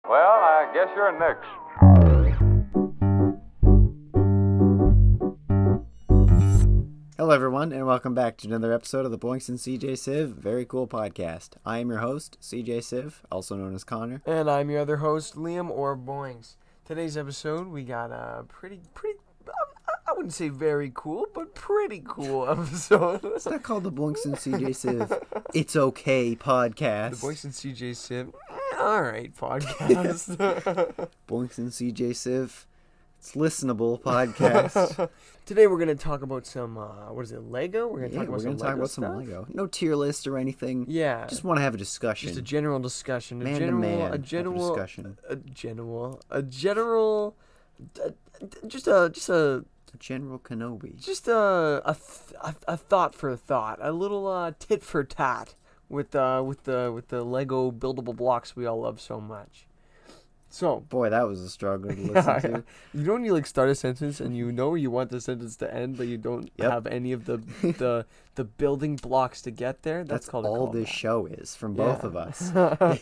Well, I guess you're next. Hello, everyone, and welcome back to another episode of the Boinks and CJSiev Very Cool Podcast. I am your host, CJSiev, also known as Connor. And I'm your other host, Liam or Boinks. Today's episode, we got a pretty, I wouldn't say very cool, but pretty cool episode. It's not called the Boinks and CJSiev It's Okay Podcast. The Boinks and CJSiev, alright podcast. Boinks and CJSiev, it's listenable podcast. Today we're going to talk about some, Lego? We're going to talk about some Lego. No tier list or anything. Yeah. Just want to have a discussion. Just a general discussion. Man to man. A general discussion. A general Kenobi. Just a thought for thought. A little tit for tat with the Lego buildable blocks we all love so much. So, boy, that was a struggle to listen to. You know when you start a sentence and you know you want the sentence to end, but you don't have any of the building blocks to get there? That's called all a this show is from both of us.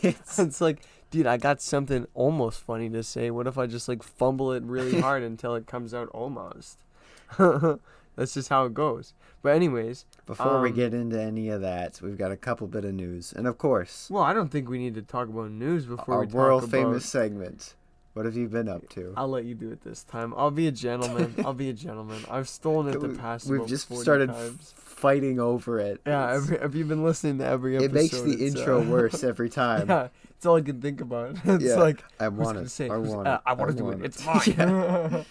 It's like, dude, I got something almost funny to say. What if I just fumble it really hard until it comes out almost? That's just how it goes. But anyways, before we get into any of that, we've got a couple bit of news, and of course, well, I don't think we need to talk about news before we talk our world about famous segment. What have you been up to? I'll let you do it this time. I'll be a gentleman. I've stolen it the past. We've just started fighting over it. Yeah, have you been listening to every episode? It makes the intro worse every time. Yeah, it's all I can think about. It's I want it. I want to do it. It's mine.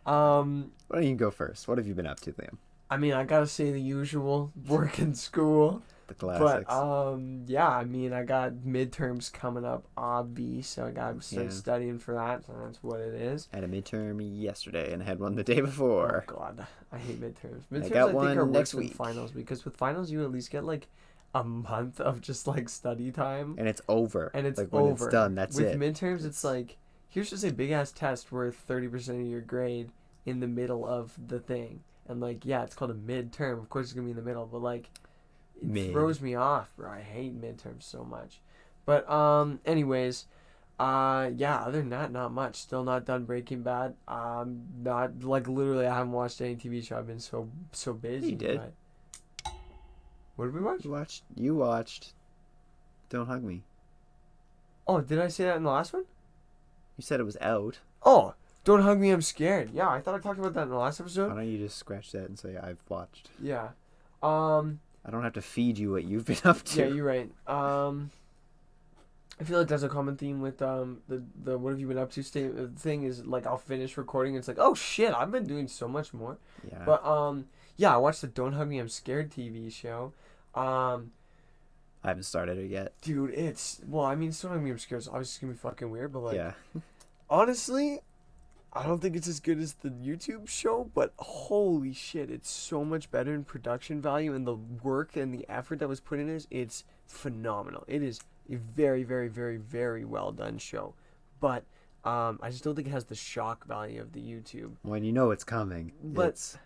Why don't you go first? What have you been up to, Liam? I mean, I gotta say the usual: work and school. The classics. But I mean, I got midterms coming up, so I gotta start studying for that. So that's what it is. I had a midterm yesterday and I had one the day before. Oh God, I hate midterms. Midterms, I got think, one are next worse week. Than finals, because with finals you at least get a month of just study time, and it's over. And it's when over. It's done. That's with it. With midterms, it's here's just a big ass test worth 30% of your grade in the middle of the thing. And it's called a midterm. Of course, it's gonna be in the middle, but it throws me off, bro. I hate midterms so much. But anyways, other than that, not much. Still not done Breaking Bad. Not literally, I haven't watched any TV show. I've been so busy. You did. But... What did we watch? You watched. Don't Hug Me. Oh, did I say that in the last one? You said it was out. Oh. Don't Hug Me, I'm Scared. Yeah, I thought I talked about that in the last episode. Why don't you just scratch that and say I've watched? Yeah. I don't have to feed you what you've been up to. Yeah, you're right. I feel like that's a common theme with the what have you been up to thing is I'll finish recording and it's oh shit, I've been doing so much more. Yeah. But I watched the Don't Hug Me, I'm Scared TV show. I haven't started it yet. Dude, it's Don't Hug Me, I'm Scared is obviously gonna be fucking weird, but yeah. Honestly, I don't think it's as good as the YouTube show, but holy shit, it's so much better in production value, and the work and the effort that was put in it, it's phenomenal. It is a very, very, very, very well done show. But I just don't think it has the shock value of the YouTube. When you know it's coming. But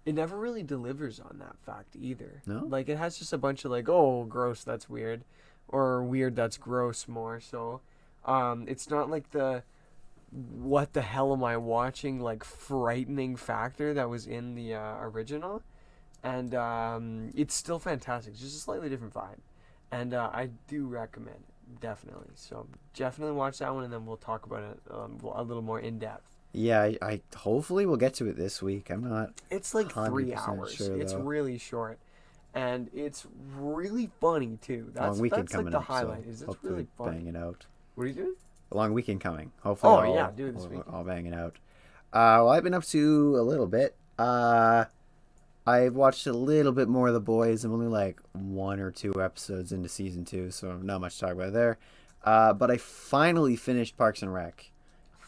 it never really delivers on that fact either. No? It has just a bunch of oh, gross, that's weird. Or weird, that's gross more. So it's not the... what the hell am I watching frightening factor that was in the original, and it's still fantastic. It's just a slightly different vibe, and I do recommend it, definitely. So definitely watch that one, and then we'll talk about it a little more in depth. Yeah, I hopefully we'll get to it this week. I'm not. It's 3 hours. Sure, it's though. really short, and it's really funny too. That's the highlight. Is it's really funny. Bang it out. What are you doing? A long weekend coming. Hopefully. Do it this week. I'll bang it out. Well, I've been up to a little bit. I've watched a little bit more of The Boys. I'm only 1 or 2 episodes into season 2, so not much to talk about there. But I finally finished Parks and Rec.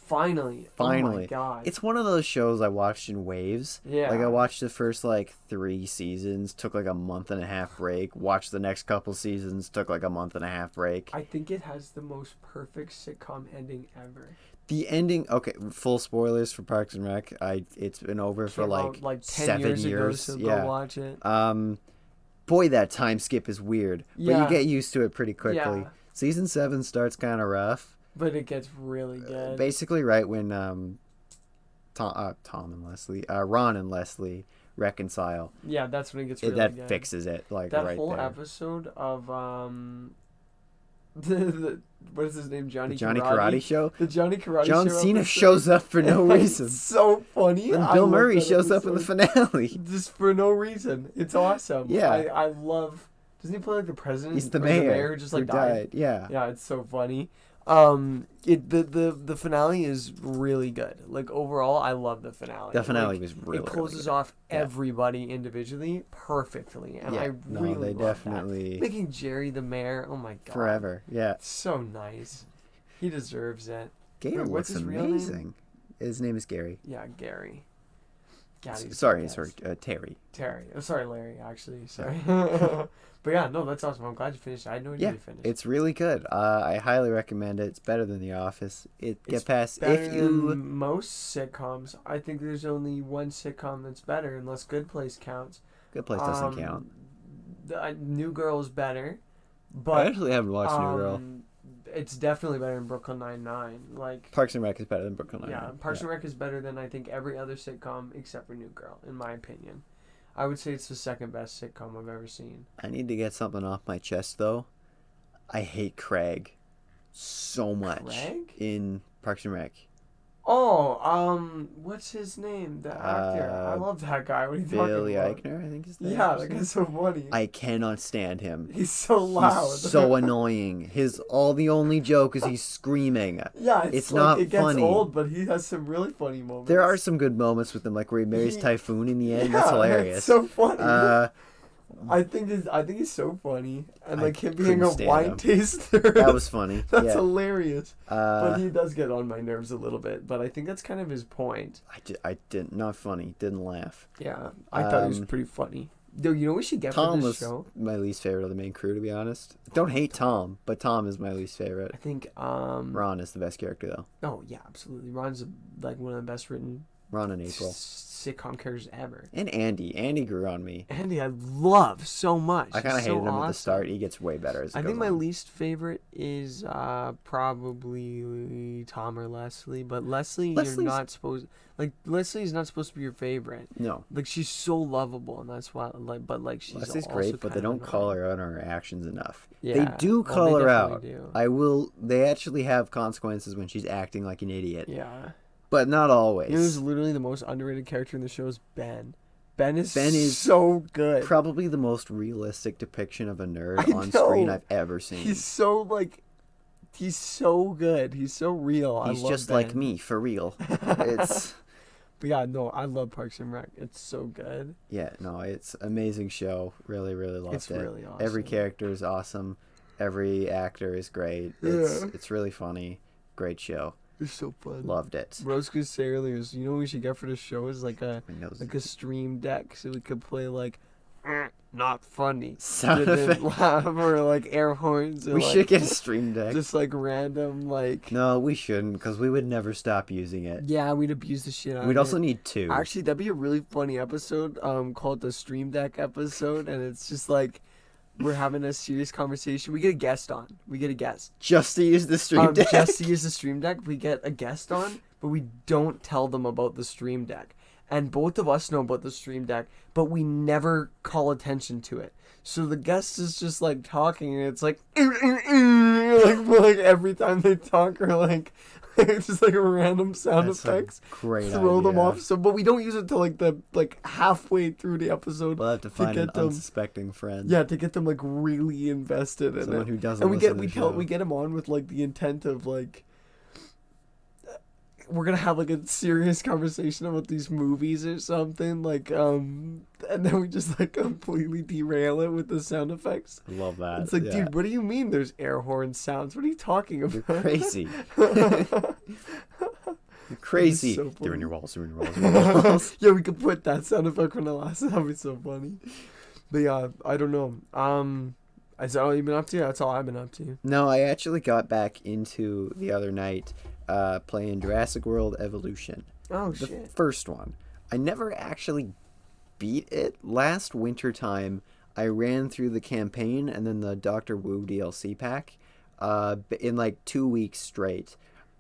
Finally. Oh my God. It's one of those shows I watched in waves. Yeah. I watched the first 3 seasons, took a month and a half break, watched the next couple seasons, took a month and a half break. I think it has the most perfect sitcom ending ever. The ending, okay, full spoilers for Parks and Rec. It's been over for 10 7 years ago, so yeah. go watch it. Boy, that time skip is weird, but you get used to it pretty quickly. Yeah. Season 7 starts kind of rough. But it gets really good. Basically, right when Tom and Leslie, Ron and Leslie reconcile. Yeah, that's when it gets really that good. fixes it, like, that right whole there. episode of what is his name? The Johnny Karate Show. The Johnny Karate John Show. Cena episode. shows up for no reason. It's so funny. And I Bill love Murray that shows up in the episode. finale. Just for no reason. It's awesome. Yeah. I love. Doesn't he play like the president? He's the Or mayor. who just like who died. Yeah. Yeah, it's so funny. The finale is really good. Like overall, I love the finale. The finale Like, was really. it closes really good. off everybody individually perfectly, and I really they love definitely that. Making Jerry the mayor. Oh my god. forever. Yeah. It's so nice. He deserves it. Gary Wait, looks what's his real name? amazing. His name is Gary. Yeah, Gary. Gaddy's Sorry, the best. Terry. Terry. Oh, sorry, Larry. Actually, sorry. But yeah, no, that's awesome. I'm glad you finished. I had no idea you finished. It's really good. I highly recommend it. It's better than The Office. It's past better if you. than most sitcoms. I think there's only one sitcom that's better, unless Good Place counts. Good Place doesn't count. New Girl is better, I but actually haven't watched New Girl. it's definitely better than Brooklyn Nine-Nine. Like Parks and Rec is better than Brooklyn Nine-Nine. yeah, Parks and Rec is better than I think every other sitcom except for New Girl, in my opinion. I would say it's the second best sitcom I've ever seen. I need to get something off my chest though. I hate Craig so much Craig? in Parks and Rec. Oh, what's his name? The actor. I love that guy. What are you Billy talking about? Eichner, I think his name. Yeah, that guy's so funny. I cannot stand him. He's so loud. He's so annoying. The only joke is he's screaming. Yeah, it's like, not it gets funny. old, but he has some really funny moments. There are some good moments with him, like where he marries Typhoon in the end. That's hilarious. It's so funny. I I think he's so funny, and I like him being a couldn't stand wine him. taster. That was funny. That's yeah. hilarious. But Uh, he does get on my nerves a little bit. But I think that's kind of his point. I didn't. Not funny. Didn't laugh. Yeah, I thought he was pretty funny. Though you know what we should get Tom for was this show? my least favorite of the main crew, to be honest. Don't hate Tom, but Tom is my least favorite. I think Ron is the best character, though. Oh yeah, absolutely. Ron's like one of the best written Ron and April. sitcom characters ever. And Andy. Andy grew on me. Andy, I love so much. I kind of He's so hated him at the awesome. start. He gets way better as it I goes think my on. least favorite is probably Tom or Leslie. But Leslie's not supposed to be your favorite. No. Like she's so lovable, and that's why. Like she's Leslie's also great, but they kind of don't call annoying. her out on her actions enough. Yeah, they do well, call they her definitely out. do. They actually have consequences when she's acting like an idiot. Yeah. But not always. You know who's literally the most underrated character in the show is Ben. Ben is is so good. Probably the most realistic depiction of a nerd I on know. screen I've ever seen. He's so he's so good. He's so real. He's I love just Ben. like me, for real. It's But yeah, no, I love Parks and Rec. It's so good. it's amazing show. Really, really loved It's it. really awesome. Every character is awesome. Every actor is great. Yeah. It's really funny. Great show. It's so fun. Loved it. Rose could say earlier is, you know what we should get for the show is like a stream deck so we could play like not funny Sound didn't effect. laugh or like air horns or, We like, should get a stream deck. just like random like No, we shouldn't, because we would never stop using it. yeah, we'd abuse the shit out We'd of also it. need two. Actually, that'd be a really funny episode called the Stream Deck episode, and it's just like we're having a serious conversation. We get a guest on. Just to use the stream deck. Just to use the Stream Deck. We get a guest on, but we don't tell them about the Stream Deck. And both of us know about the Stream Deck, but we never call attention to it. So the guest is just like talking, and it's like, like every time they talk, or like it's just like a random sound That's a effects. great Throw them idea. off. So, but we don't use it till like halfway through the episode. We'll have to find an get them- unsuspecting friend. Yeah, to get them like really invested in Someone it. who doesn't And we listen to the show. get them on with like the intent of like we're gonna have like a serious conversation about these movies or something like and then we just like completely derail it with the sound effects. I love that. It's like, yeah. dude, what do you mean there's air horn sounds? What are you talking about? You're crazy. You're crazy. so They're in funny. your walls. They're in your walls. They're in your walls. Yeah, we could put that sound effect on the last. That'd be so funny. But yeah, I don't know. Is that all you've been up to? That's all I've been up to. No, I actually got back into the other night playing Jurassic World Evolution. Oh The shit. first one. I never actually beat it. Last winter time, I ran through the campaign and then the Doctor Wu DLC pack. in like 2 weeks straight.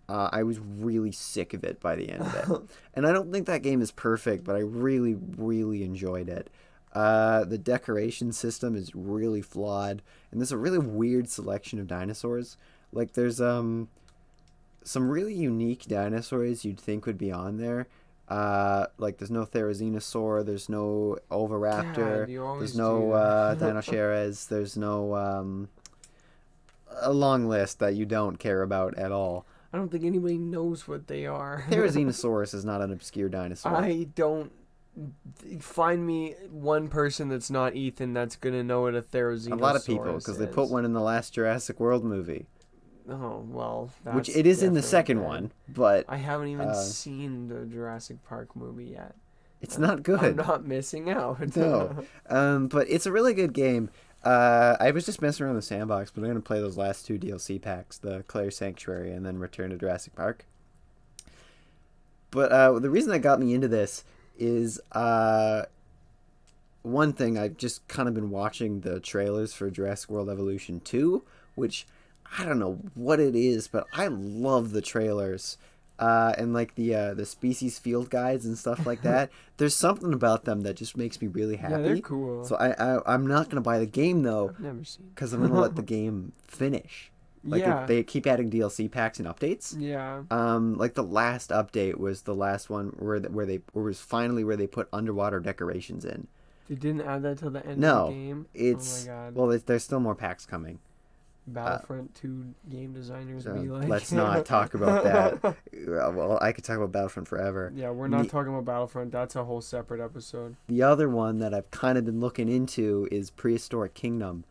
I was really sick of it by the end of it. And I don't think that game is perfect, but I really, really enjoyed it. The decoration system is really flawed, and there's a really weird selection of dinosaurs. Like, there's some really unique dinosaurs you'd think would be on there. Like, there's no Therizinosaur, there's no Oviraptor, God, you always there's no do that. Dinoceras, there's no a long list that you don't care about at all. I don't think anybody knows what they are. Therizinosaurus is not an obscure dinosaur. I don't. Find me one person that's not Ethan that's gonna know what a Therizinosaurus A lot of people, because they put one in the last Jurassic World movie. Oh, well, that's Which it is in the different second then. one, but I haven't even seen the Jurassic Park movie yet. it's not good. I'm not missing out. No. But it's a really good game. I was just messing around the sandbox, but I'm going to play those last 2 DLC packs, the Claire Sanctuary and then Return to Jurassic Park. But the reason that got me into this is one thing, I've just kind of been watching the trailers for Jurassic World Evolution 2, which I don't know what it is, but I love the trailers. And like the species field guides and stuff like that. There's something about them that just makes me really happy. Yeah, they're cool. So I'm not gonna buy the game though, I've never seen. because I'm gonna let the game finish. Like Yeah. they keep adding DLC packs and updates. Yeah. Like the last update was the last one where they put underwater decorations in. They didn't add that till the end No, of the game. it's Oh my god. well, there's still more packs coming. Battlefront 2 game designers So be like. let's not talk about that. Well, I could talk about Battlefront forever. Yeah, we're not talking about Battlefront. That's a whole separate episode. The other one that I've kind of been looking into is Prehistoric Kingdom,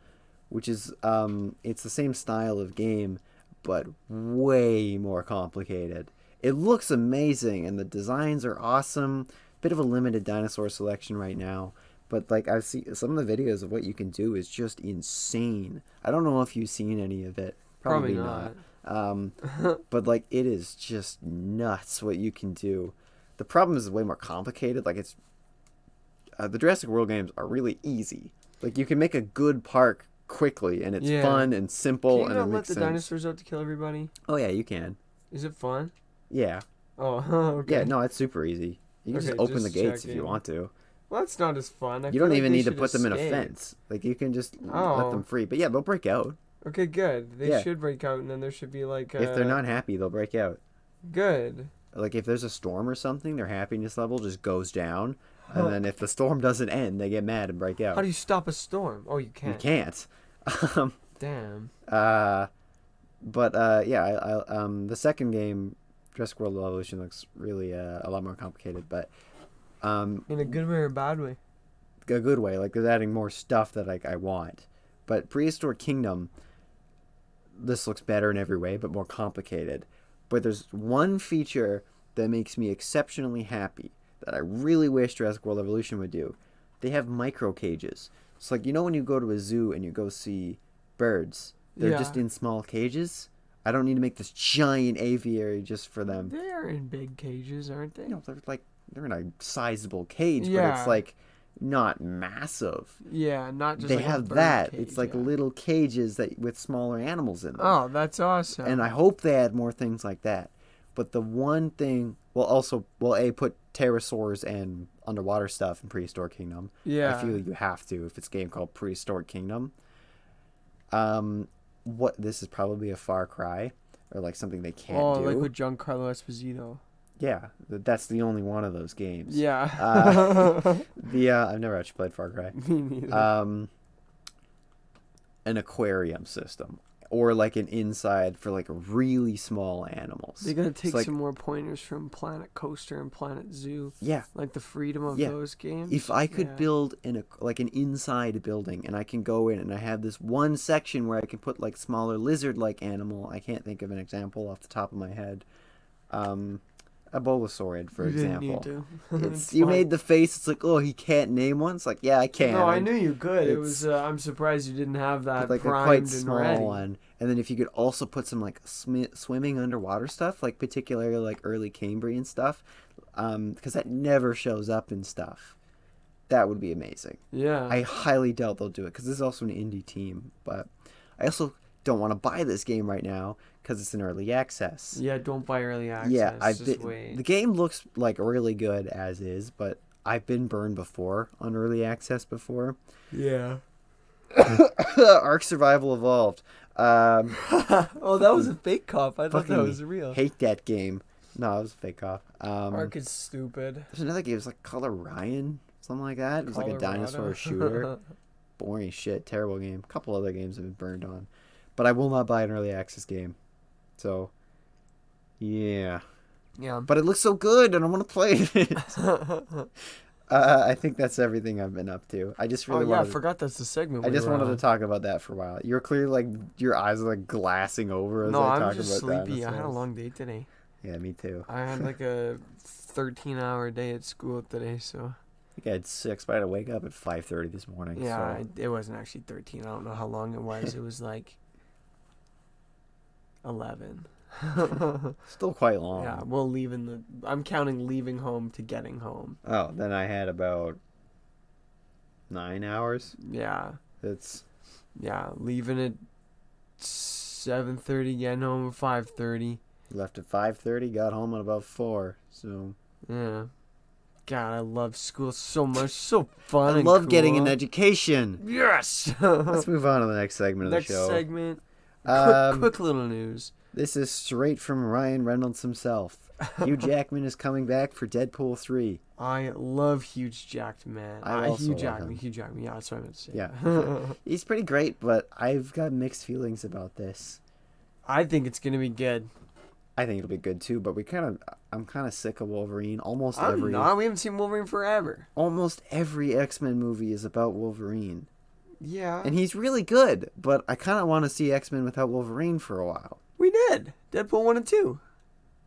which is it's the same style of game, but way more complicated. It looks amazing, and the designs are awesome. Bit of a limited dinosaur selection right now, but like I've seen some of the videos of what you can do is just insane. I don't know if you've seen any of it. Probably not. But like it is just nuts what you can do. The problem is way more complicated. Like it's the Jurassic World games are really easy. Like you can make a good park quickly, and it's fun and simple, Can you and it not let makes the sense. dinosaurs out to kill everybody? Oh yeah, you can. Is it fun? Yeah. Oh, okay. Yeah, no, it's super easy. You can just Okay, open the just gates if you checking. want to. Well, that's not as fun. I You feel don't like even they need to should put them in a escape. fence. Like you can just let Oh. them free. But yeah, they'll break out. Okay, good. They Yeah. should break out, and then there should be like. If they're not happy, they'll break out. Good. Like if there's a storm or something, their happiness level just goes down. And then if the storm doesn't end, they get mad and break out. How do you stop a storm? Oh, you You can't. can't. Damn. But yeah, the second game, Jurassic World Evolution, looks really a lot more complicated, but In a good way or a bad way? a good way. Like they're adding more stuff that I want. But Prehistoric Kingdom, this looks better in every way, but more complicated. But there's one feature that makes me exceptionally happy that I really wish Jurassic World Evolution would do. They have micro cages. It's like, you know when you go to a zoo and you go see birds, they're Yeah. just in small cages? I don't need to make this giant aviary just for them. They're in big cages, aren't they? You know, they're in a sizable cage, but Yeah. it's like not massive. Yeah, not just They like a have bird that. cage, It's like yeah. little cages that with smaller animals in them. Oh, that's awesome. And I hope they add more things like that. But the one thing, put pterosaurs and underwater stuff in Prehistoric Kingdom. Yeah. I feel you have to if it's a game called Prehistoric Kingdom. This is probably a Far Cry or like something they can't do. like with Giancarlo Esposito. Yeah, that's the only one of those games. Yeah. I've never actually played Far Cry. Me neither. An aquarium system. Or like an inside for like really small animals. They gotta take like- some more pointers from Planet Coaster and Planet Zoo. Yeah. Like the freedom of Yeah. those games. If I could Yeah. build an inside building and I can go in and I have this one section where I can put like smaller lizard-like animal. I can't think of an example off the top of my head. A Bulbosaurid, for You didn't example. need to. It's, you made the face. It's like, oh, he can't name one. It's like, yeah, I can. No, I knew you could. It it's- was. I'm surprised you didn't have that like a primed quite and small ready. one. And then if you could also put some like swimming underwater stuff, like particularly like early Cambrian stuff, because that never shows up in stuff. That would be amazing. Yeah. I highly doubt they'll do it because this is also an indie team. But I also don't want to buy this game right now because it's in early access. Yeah, don't buy early access. Yeah, Just wait. the game looks like really good as is, but I've been burned before on early access before. Yeah. Ark Survival Evolved. Oh, that was a fake cop. I thought that Fucking was real. hate that game. No, it was a fake cop. Ark is stupid. There's another game. It was like Color Ryan, something like that. It was like a dinosaur shooter. Boring shit. Terrible game. A couple other games have been burned on. But I will not buy an early access game. So, yeah. Yeah. But it looks so good and I want to play it. I think that's everything I've been up to. I just really I forgot that's the segment. I just wanted to talk about that for a while. You're clearly like your eyes are like glassing over as I talk about I'm just sleepy. dinosaurs. I had a long day today. Yeah, me too. I had like a 13-hour day at school today, so. I think I had 6, but I had to wake up at 5:30 this morning. Yeah, so. it wasn't actually 13. I don't know how long it was. It was like 11. Still quite long. Yeah, well, I'm counting leaving home to getting home. Oh, then I had about 9 hours. Yeah. Yeah, leaving at 7:30, getting home at 5:30. left at 5:30, got home at about 4. So Yeah. God, I love school so much. So fun. I and love cool. getting an education. Yes. Let's move on to the next segment of the show. Next segment. Um, Quick little news. This is straight from Ryan Reynolds himself. Hugh Jackman is coming back for Deadpool 3. I love Huge Jacked, man. I also Hugh love Jackman. him. Hugh Jackman. Yeah, that's what I meant to say. Yeah. He's pretty great, but I've got mixed feelings about this. I think it's gonna be good. I think it'll be good too, but I'm kind of sick of Wolverine. We haven't seen Wolverine forever. Almost every X-Men movie is about Wolverine. Yeah. And he's really good, but I kind of want to see X-Men without Wolverine for a while. We did. Deadpool 1 and 2.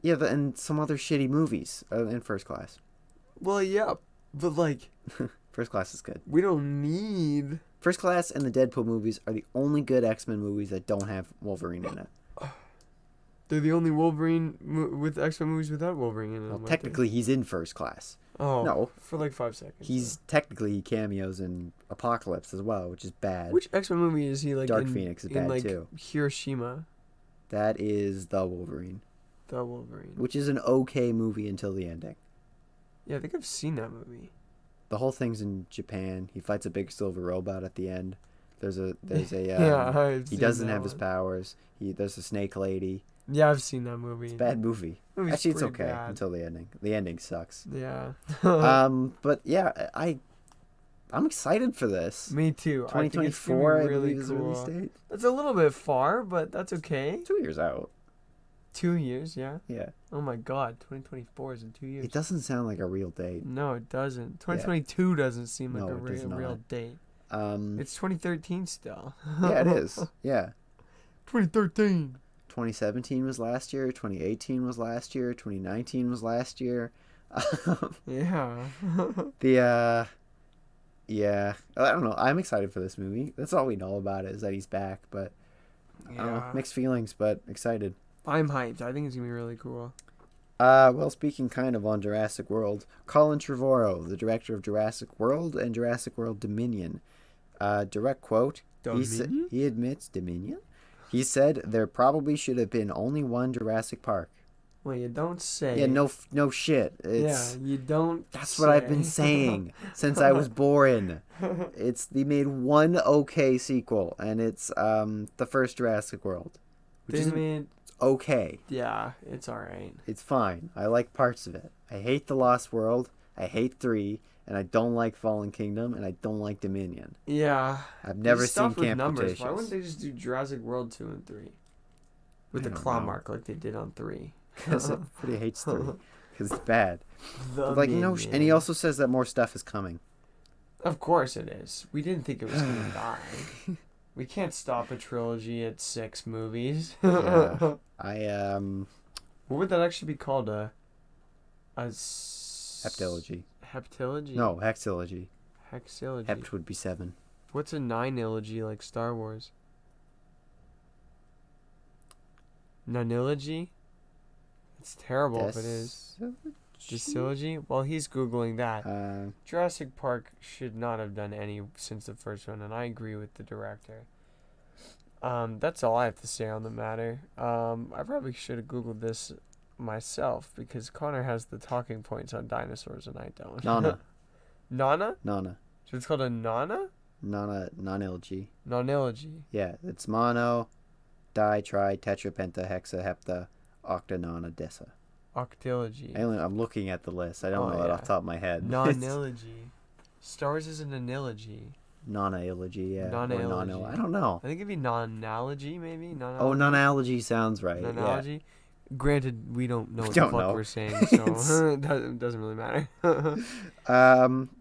Yeah, and some other shitty movies in First Class. Well, yeah, but like, First Class is good. we don't need. First Class and the Deadpool movies are the only good X-Men movies that don't have Wolverine in it. They're the only Wolverine with X-Men movies without Wolverine in them. Well, aren't technically, he's in First Class. they? Oh. No. For like 5 seconds. He cameos in Apocalypse as well, which is bad. Which X-Men movie is he like Dark in? Phoenix is in bad like too. Hiroshima. That is the Wolverine, The Wolverine. which is an okay movie until the ending. Yeah, I think I've seen that movie. The whole thing's in Japan. He fights a big silver robot at the end. There's a Yeah, I've he seen doesn't that have his one. powers. There's a snake lady. Yeah, I've seen that movie. It's a bad movie. Movie's Actually, it's pretty okay bad. until the ending. The ending sucks. Yeah. But yeah, I'm excited for this. Me too. 2024, I really believe, is the release cool. date. That's a little bit far, but that's okay. 2 years out. 2 years, yeah. Yeah. Oh my God, 2024 is in 2 years. It doesn't sound like a real date. No, it doesn't. 2022 doesn't seem like No, a it does real not. date. Um, It's 2013 still. yeah, it is. Yeah. 2013. 2017 was last year. 2018 was last year. 2019 was last year. Yeah. Yeah. I don't know. I'm excited for this movie. That's all we know about it is that he's back. But I don't know, mixed feelings, but excited. I'm hyped. I think it's gonna be really cool. Well, speaking kind of on Jurassic World, Colin Trevorrow, the director of Jurassic World and Jurassic World Dominion, direct quote. Dominion? He admits Dominion. He said there probably should have been only one Jurassic Park. Well, you don't say. Yeah, no shit. It's, Yeah, you don't. That's what I've been saying since I was born. They made one okay sequel, and it's the first Jurassic World, which is okay. Yeah, it's all right. It's fine. I like parts of it. I hate The Lost World. I hate 3, and I don't like Fallen Kingdom, and I don't like Dominion. Yeah. I've never Just seen stop with Camp numbers. Cretaceous. Why wouldn't they just do Jurassic World 2 and 3 with the I don't claw know. mark like they did on 3? Because everybody hates 3. Because it's bad. The Like, no, and he Minion. also says that more stuff is coming. Of course it is. We didn't think it was gonna die. We can't stop a trilogy at 6 movies. Yeah. What would that actually be called? Heptilogy. Heptilogy? No, hexilogy. Hexilogy. Hept would be 7. What's a 9-ilogy like Star Wars? Nonilogy? It's terrible if it is. Dysology? Well, he's Googling that. Jurassic Park should not have done any since the first one, and I agree with the director. That's all I have to say on the matter. I probably should have Googled this myself because Connor has the talking points on dinosaurs and I don't. Nana. Nana? Nana. So it's called a Nana? Nana. Non-LG. Nonilgy. Yeah, it's mono, di, tri, tetra, penta, hexa, hepta, octa, nona, dessa. Octilogy. I'm looking at the list. I don't know it off the top of my head. Nonilogy. Star Wars is an analogy. Non-allergy, yeah. Non-allergy. I don't know. I think it'd be non-analogy, maybe? Oh, non-allergy sounds right. Non-allergy? Yeah. Granted, we don't know what Don't the fuck know. we're saying, so it doesn't really matter.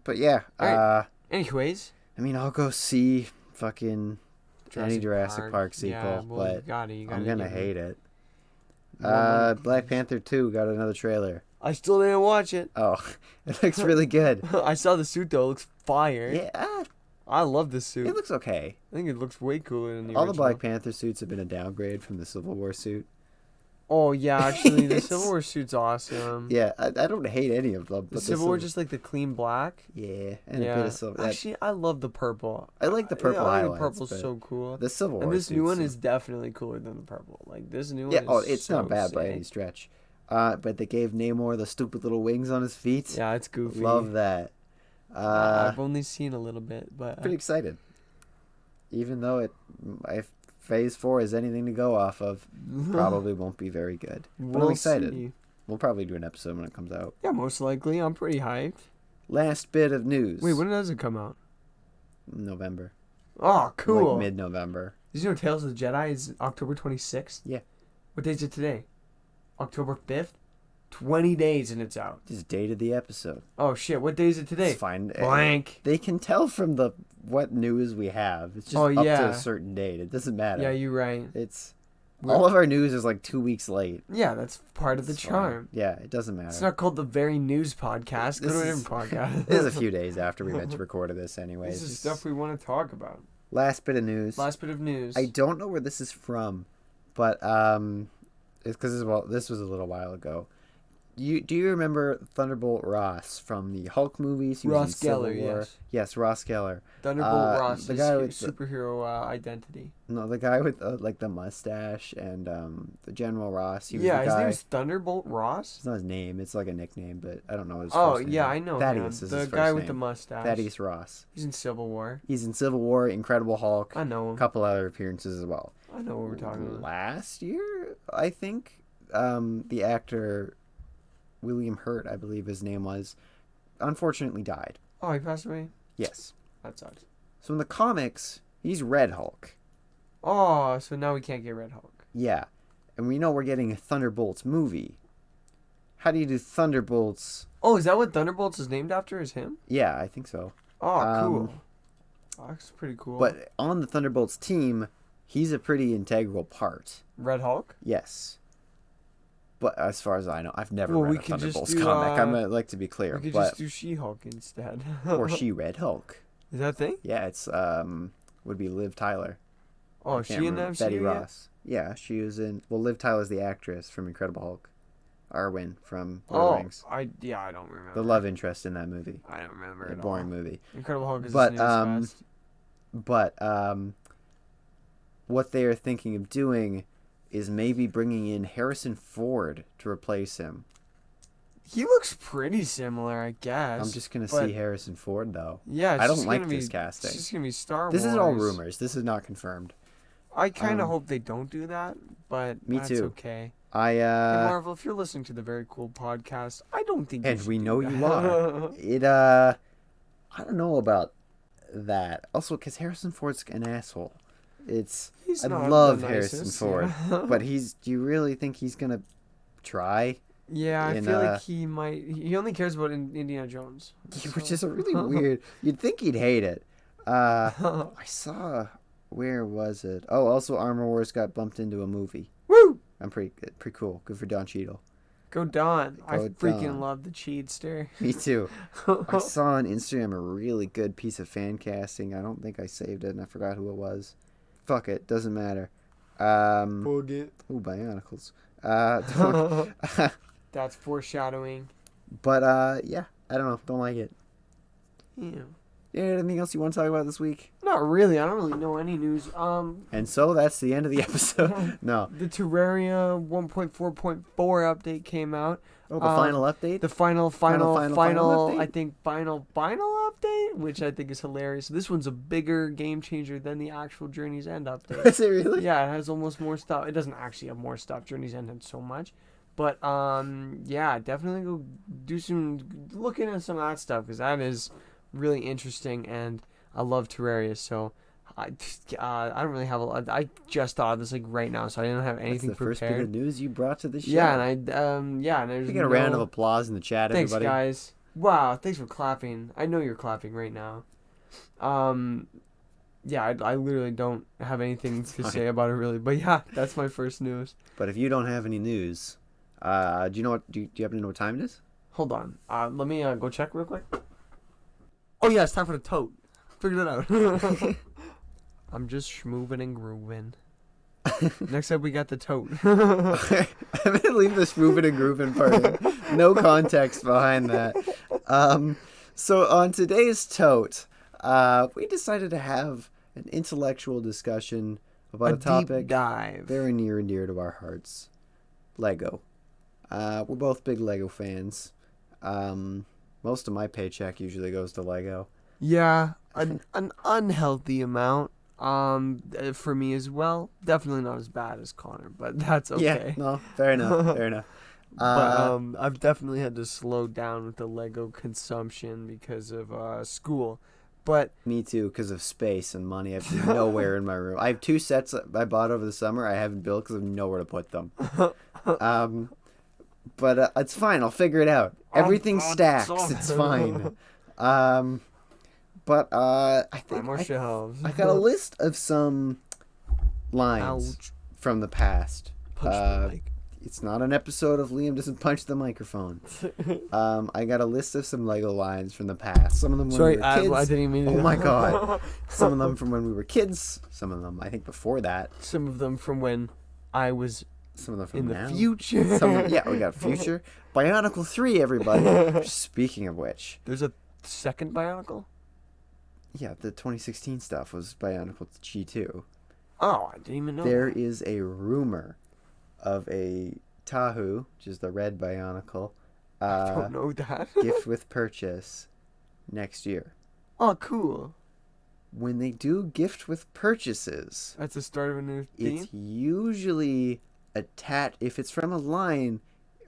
But yeah. Alright. Anyways. I mean, I'll go see fucking any Jurassic Park sequel, yeah, well, but you gotta I'm gonna give hate it. more money. Black Panther 2 got another trailer. I still didn't watch it. Oh, it looks really good. I saw the suit though. It looks fire. Yeah, I love this suit. it looks okay. I think it looks way cooler than the All the original. Black Panther suits have been a downgrade from the Civil War suit. Oh yeah, actually, the It's- Civil War suit's awesome. Yeah, I don't hate any of them. The But Civil War just like the clean black. yeah, and Yeah. a bit of silver. Actually, I love the purple. I like the purple I think highlights. the purple's but so cool. the Civil War And this new one suits is definitely cooler than the purple. Like this new yeah. one is Oh, it's so not bad by sick. any stretch. But they gave Namor the stupid little wings on his feet. Yeah, it's goofy. Love that. I've only seen a little bit, but Pretty excited. Even though if Phase 4 is anything to go off of, probably won't be very good. But I'm we'll excited. see. We'll probably do an episode when it comes out. Yeah, most likely. I'm pretty hyped. Last bit of news. Wait, when does it come out? November. Oh, cool. Like mid-November. Did you know Tales of the Jedi is October 26th? Yeah. What day is it today? October 5th? 20 days and it's out. Just dated the episode. Oh shit, what day is it today? It's fine. Blank. They can tell from what news we have. It's just Oh, up to yeah. a certain date. It doesn't matter. Yeah, you're right. It's We're- all of our news is like 2 weeks late. Yeah, that's part of the It's fine. charm. Yeah, it doesn't matter. It's not called the Very News Podcast. Go This to a is- different podcast. This is a few days after we meant to record this anyways. This is Just stuff we want to talk about. Last bit of news. Last bit of news. I don't know where this is from, but it's because this was a little while ago. Do you remember Thunderbolt Ross from the Hulk movies? He was in Ross Civil Geller, War. yes. Yes, Ross Geller. Thunderbolt Ross, the his guy with the- superhero identity. No, the guy with like the mustache and the General Ross. He was Yeah, the his guy. name is Thunderbolt Ross. It's not his name. It's like a nickname, but I don't know his Oh first name. yeah, I know Thaddeus him. is The his guy first with the name. mustache. Thaddeus Ross. He's in Civil War. He's in Civil War, Incredible Hulk, I know a him. couple other appearances as well. I know what we're talking about. Last year, I think, the actor William Hurt, I believe his name was, unfortunately died. Oh, he passed away. Yes. That sucks. So in the comics, he's Red Hulk. Oh, so now we can't get Red Hulk. Yeah. And we know we're getting a Thunderbolts movie. How do you do Thunderbolts? Oh, is that what Thunderbolts is named after? Is him? Yeah, I think so. Oh, cool. Oh, that's pretty cool. But on the Thunderbolts team, he's a pretty integral part. Red Hulk? Yes. But as far as I know, I've never Well, read we a could just Thunderbolts do, comic. I'd like to be clear, We could but just do She-Hulk instead. or she Red Hulk. Is that a thing? Yeah, it's would be Liv Tyler. Oh, I she can't in the remember. MCU Betty yet? Ross. Yeah, she was in. Well, Liv Tyler's the actress from Incredible Hulk. Arwen from Lord of the Rings. I don't remember. The love interest in that movie. I don't remember A at boring all. movie. Incredible Hulk is But, his newest fast. But what they are thinking of doing is maybe bringing in Harrison Ford to replace him. He looks pretty similar, I guess. I'm just gonna but- see Harrison Ford though. Yeah, it's I don't just like gonna this be, casting. It's just gonna be Star Wars. This is all rumors. This is not confirmed. I kind of Um, hope they don't do that, but Me that's too. okay. I Hey, Marvel, if you're listening to the Very Cool podcast, I don't think. you and should we do know that. you are. It I don't know about that. Also, because Harrison Ford's an asshole. He's I not love the Harrison nicest, Ford, yeah. but do you really think he's gonna try? Yeah, I in, feel like he might. He only cares about Indiana Jones, Which is a really weird. You'd think he'd hate it. I saw. Where was it? Oh, also Armor Wars got bumped into a movie. Woo! I'm pretty cool. Good for Don Cheadle. Go Don! I Go freaking Don. love the Cheatster. Me too. I saw on Instagram a really good piece of fan casting. I don't think I saved it, and I forgot who it was. Fuck it, doesn't matter. Forget. Ooh, Bionicles. That's foreshadowing. But yeah, I don't know. Don't like it. Yeah. Yeah, anything else you want to talk about this week? Not really. I don't really know any news. And so that's the end of the episode. No. The Terraria 1.4.4 update came out. Oh, the final update? The final update? I think final update, which I think is hilarious. This one's a bigger game changer than the actual Journey's End update. Is it really? Yeah, it has almost more stuff. It doesn't actually have more stuff. Journey's End had so much. But, yeah, definitely go look into some of that stuff, because that is really interesting, and I love Terraria, so I don't really have a lot. I just thought of this, like, right now, so I didn't have anything That's the first bit prepared. of news you brought to the show. Yeah, and and there's We get a round of applause in the chat, Thanks, everybody. guys. Wow, thanks for clapping. I know you're clapping right now. Yeah, I literally don't have anything to say about it, really, but yeah, that's my first news. But if you don't have any news, do you know what? Do you happen to know what time it is? Hold on. Let me go check real quick. Oh yeah, it's time for the tote. Figured it out. I'm just schmoovin' and groovin'. Next up, we got the tote. I'm gonna leave this moving and grooving part in. No context behind that. So on today's tote, we decided to have an intellectual discussion about a topic deep dive. very near and dear to our hearts: Lego. We're both big Lego fans. Most of my paycheck usually goes to Lego. Yeah, an unhealthy amount. For me as well. Definitely not as bad as Connor, but that's okay. Yeah, no, fair enough, fair enough. But I've definitely had to slow down with the Lego consumption because of school. But me too, because of space and money. I have nowhere in my room. I have 2 sets I bought over the summer. I haven't built because I have nowhere to put them. But it's fine. I'll figure it out. Everything stacks. It's fine. But I think more shelves. I got a list of some lines Ouch. from the past. Punch the mic. It's not an episode of Liam doesn't punch the microphone. I got a list of some Lego lines from the past. Some of them when we were kids. I didn't mean to. Oh my god. Some of them from when we were kids. Some of them I think before that. Some of them from when I was Some of them from in now. the future. Some of, yeah, we got future. Bionicle 3, everybody. Speaking of which. There's a second Bionicle? Yeah, the 2016 stuff was Bionicle G2. Oh, I didn't even know. There is a rumor of a Tahoe, which is the red Bionicle, I don't know that. gift with purchase next year. Oh, cool. When they do gift with purchases, That's the start of a new theme? it's usually attached, if it's from a line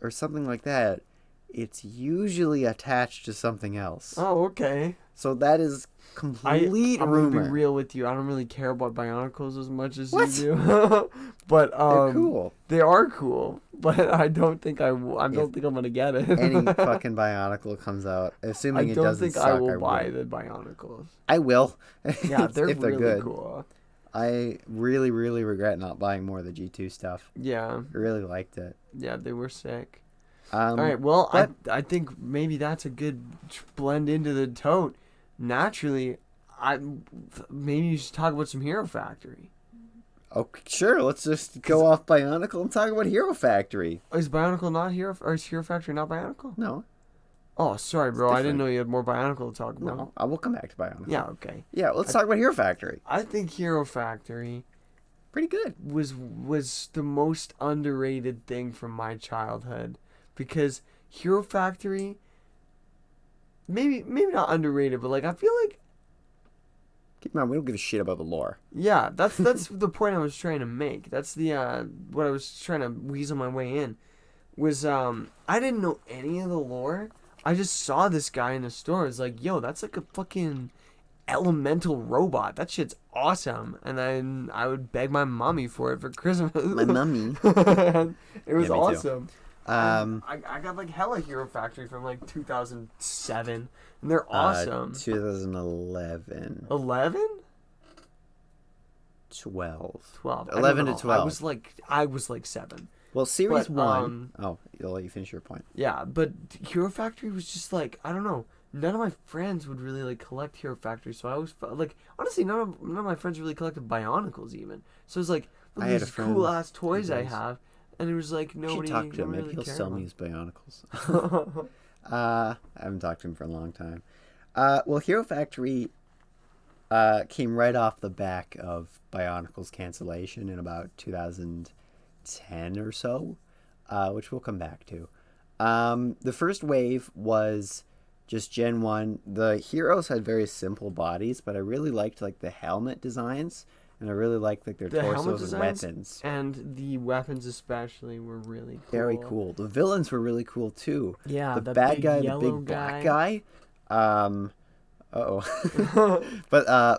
or something like that, it's usually attached to something else. Oh, okay. So that is complete I'm rumor. gonna be real with you. I don't really care about Bionicles as much as What? you do. But They're cool. They are cool, but I don't think I don't think I'm gonna get it. Any fucking Bionicle comes out, I assuming it don't doesn't think suck, I will buy the Bionicles. I will. Yeah, they're if they're really good. cool. I really, really regret not buying more of the G2 stuff. Yeah, I really liked it. yeah, they were sick. All All right, well, but- I think maybe that's a good blend into the tote. Naturally, maybe you should talk about some Hero Factory. Okay, sure. Let's just go off Bionicle and talk about Hero Factory. Is Bionicle not Hero, or is Hero Factory not Bionicle? No, Oh, sorry, bro. I didn't different. know you had more Bionicle to talk about. no. I will come back to Bionicle. Yeah, okay. Yeah, let's talk about Hero Factory. I think Hero Factory Pretty good. was the most underrated thing from my childhood, because Hero Factory, maybe not underrated, but like I feel like, Keep in mind, we don't give a shit about the lore. yeah, that's the point I was trying to make. That's the what I was trying to weasel my way in, was I didn't know any of the lore. I just saw this guy in the store. It's like, yo, that's like a fucking elemental robot. That shit's awesome. And then I would beg my mommy for it for Christmas. My mummy. It was Yeah, me too. awesome. I I got like hella Hero Factory from like 2007, and they're awesome. 2011. 11? 12. 12. 11 to I 12. was like 7. Well, Series But, 1. Oh, I'll let you finish your point. Yeah, but Hero Factory was just like, I don't know. None of my friends would really like collect Hero Factory, so I always felt like, honestly, none of my friends really collected Bionicles even. So it was like, look I at had a these friend cool ass who toys I does. have, and it was like You nobody. should talk to him. nobody Maybe he'll cared sell about me his Bionicles. I haven't talked to him for a long time. Well, Hero Factory came right off the back of Bionicle's cancellation in about 2010 or so, which we'll come back to. The first wave was just Gen 1. The heroes had very simple bodies, but I really liked like the helmet designs, and I really liked like their torsos and weapons. And the weapons especially were really cool. Very cool. The villains were really cool too. Yeah, the bad big guy, the yellow big black guy. But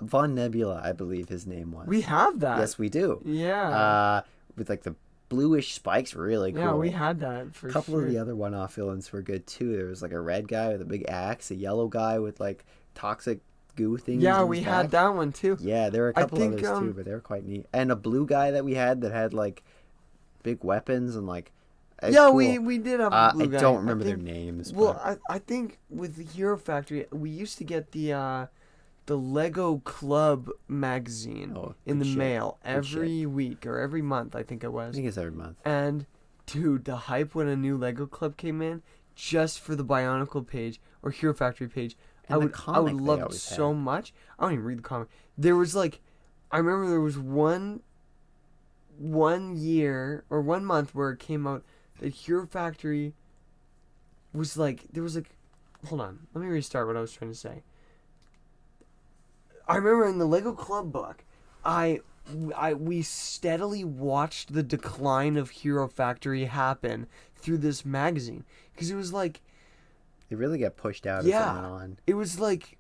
Von Nebula, I believe his name was. We have that. Yes, we do. Yeah. With like the bluish spikes, really cool. Yeah, we had that for sure. A couple of the other one-off villains were good too. There was like a red guy with a big axe, a yellow guy with like toxic goo things. Yeah, in we his had back. that one too. Yeah, there were a couple others think, too, but they were quite neat. And a blue guy that we had that had like big weapons and like. Yeah, cool. we did have a blue guy. I don't remember their names. Well, but... I think with the Hero Factory, we used to get the Lego Club magazine in the mail every week or every month, I think it was. I think it's every month. And, dude, the hype when a new Lego Club came in, just for the Bionicle page or Hero Factory page, I would love it so much. I don't even read the comic. There was like, I remember there was one year or 1 month where it came out that Hero Factory was like, there was like, hold on, let me restart what I was trying to say. I remember in the Lego Club book, we steadily watched the decline of Hero Factory happen through this magazine, because it was like, they really get pushed out as it went on. It was like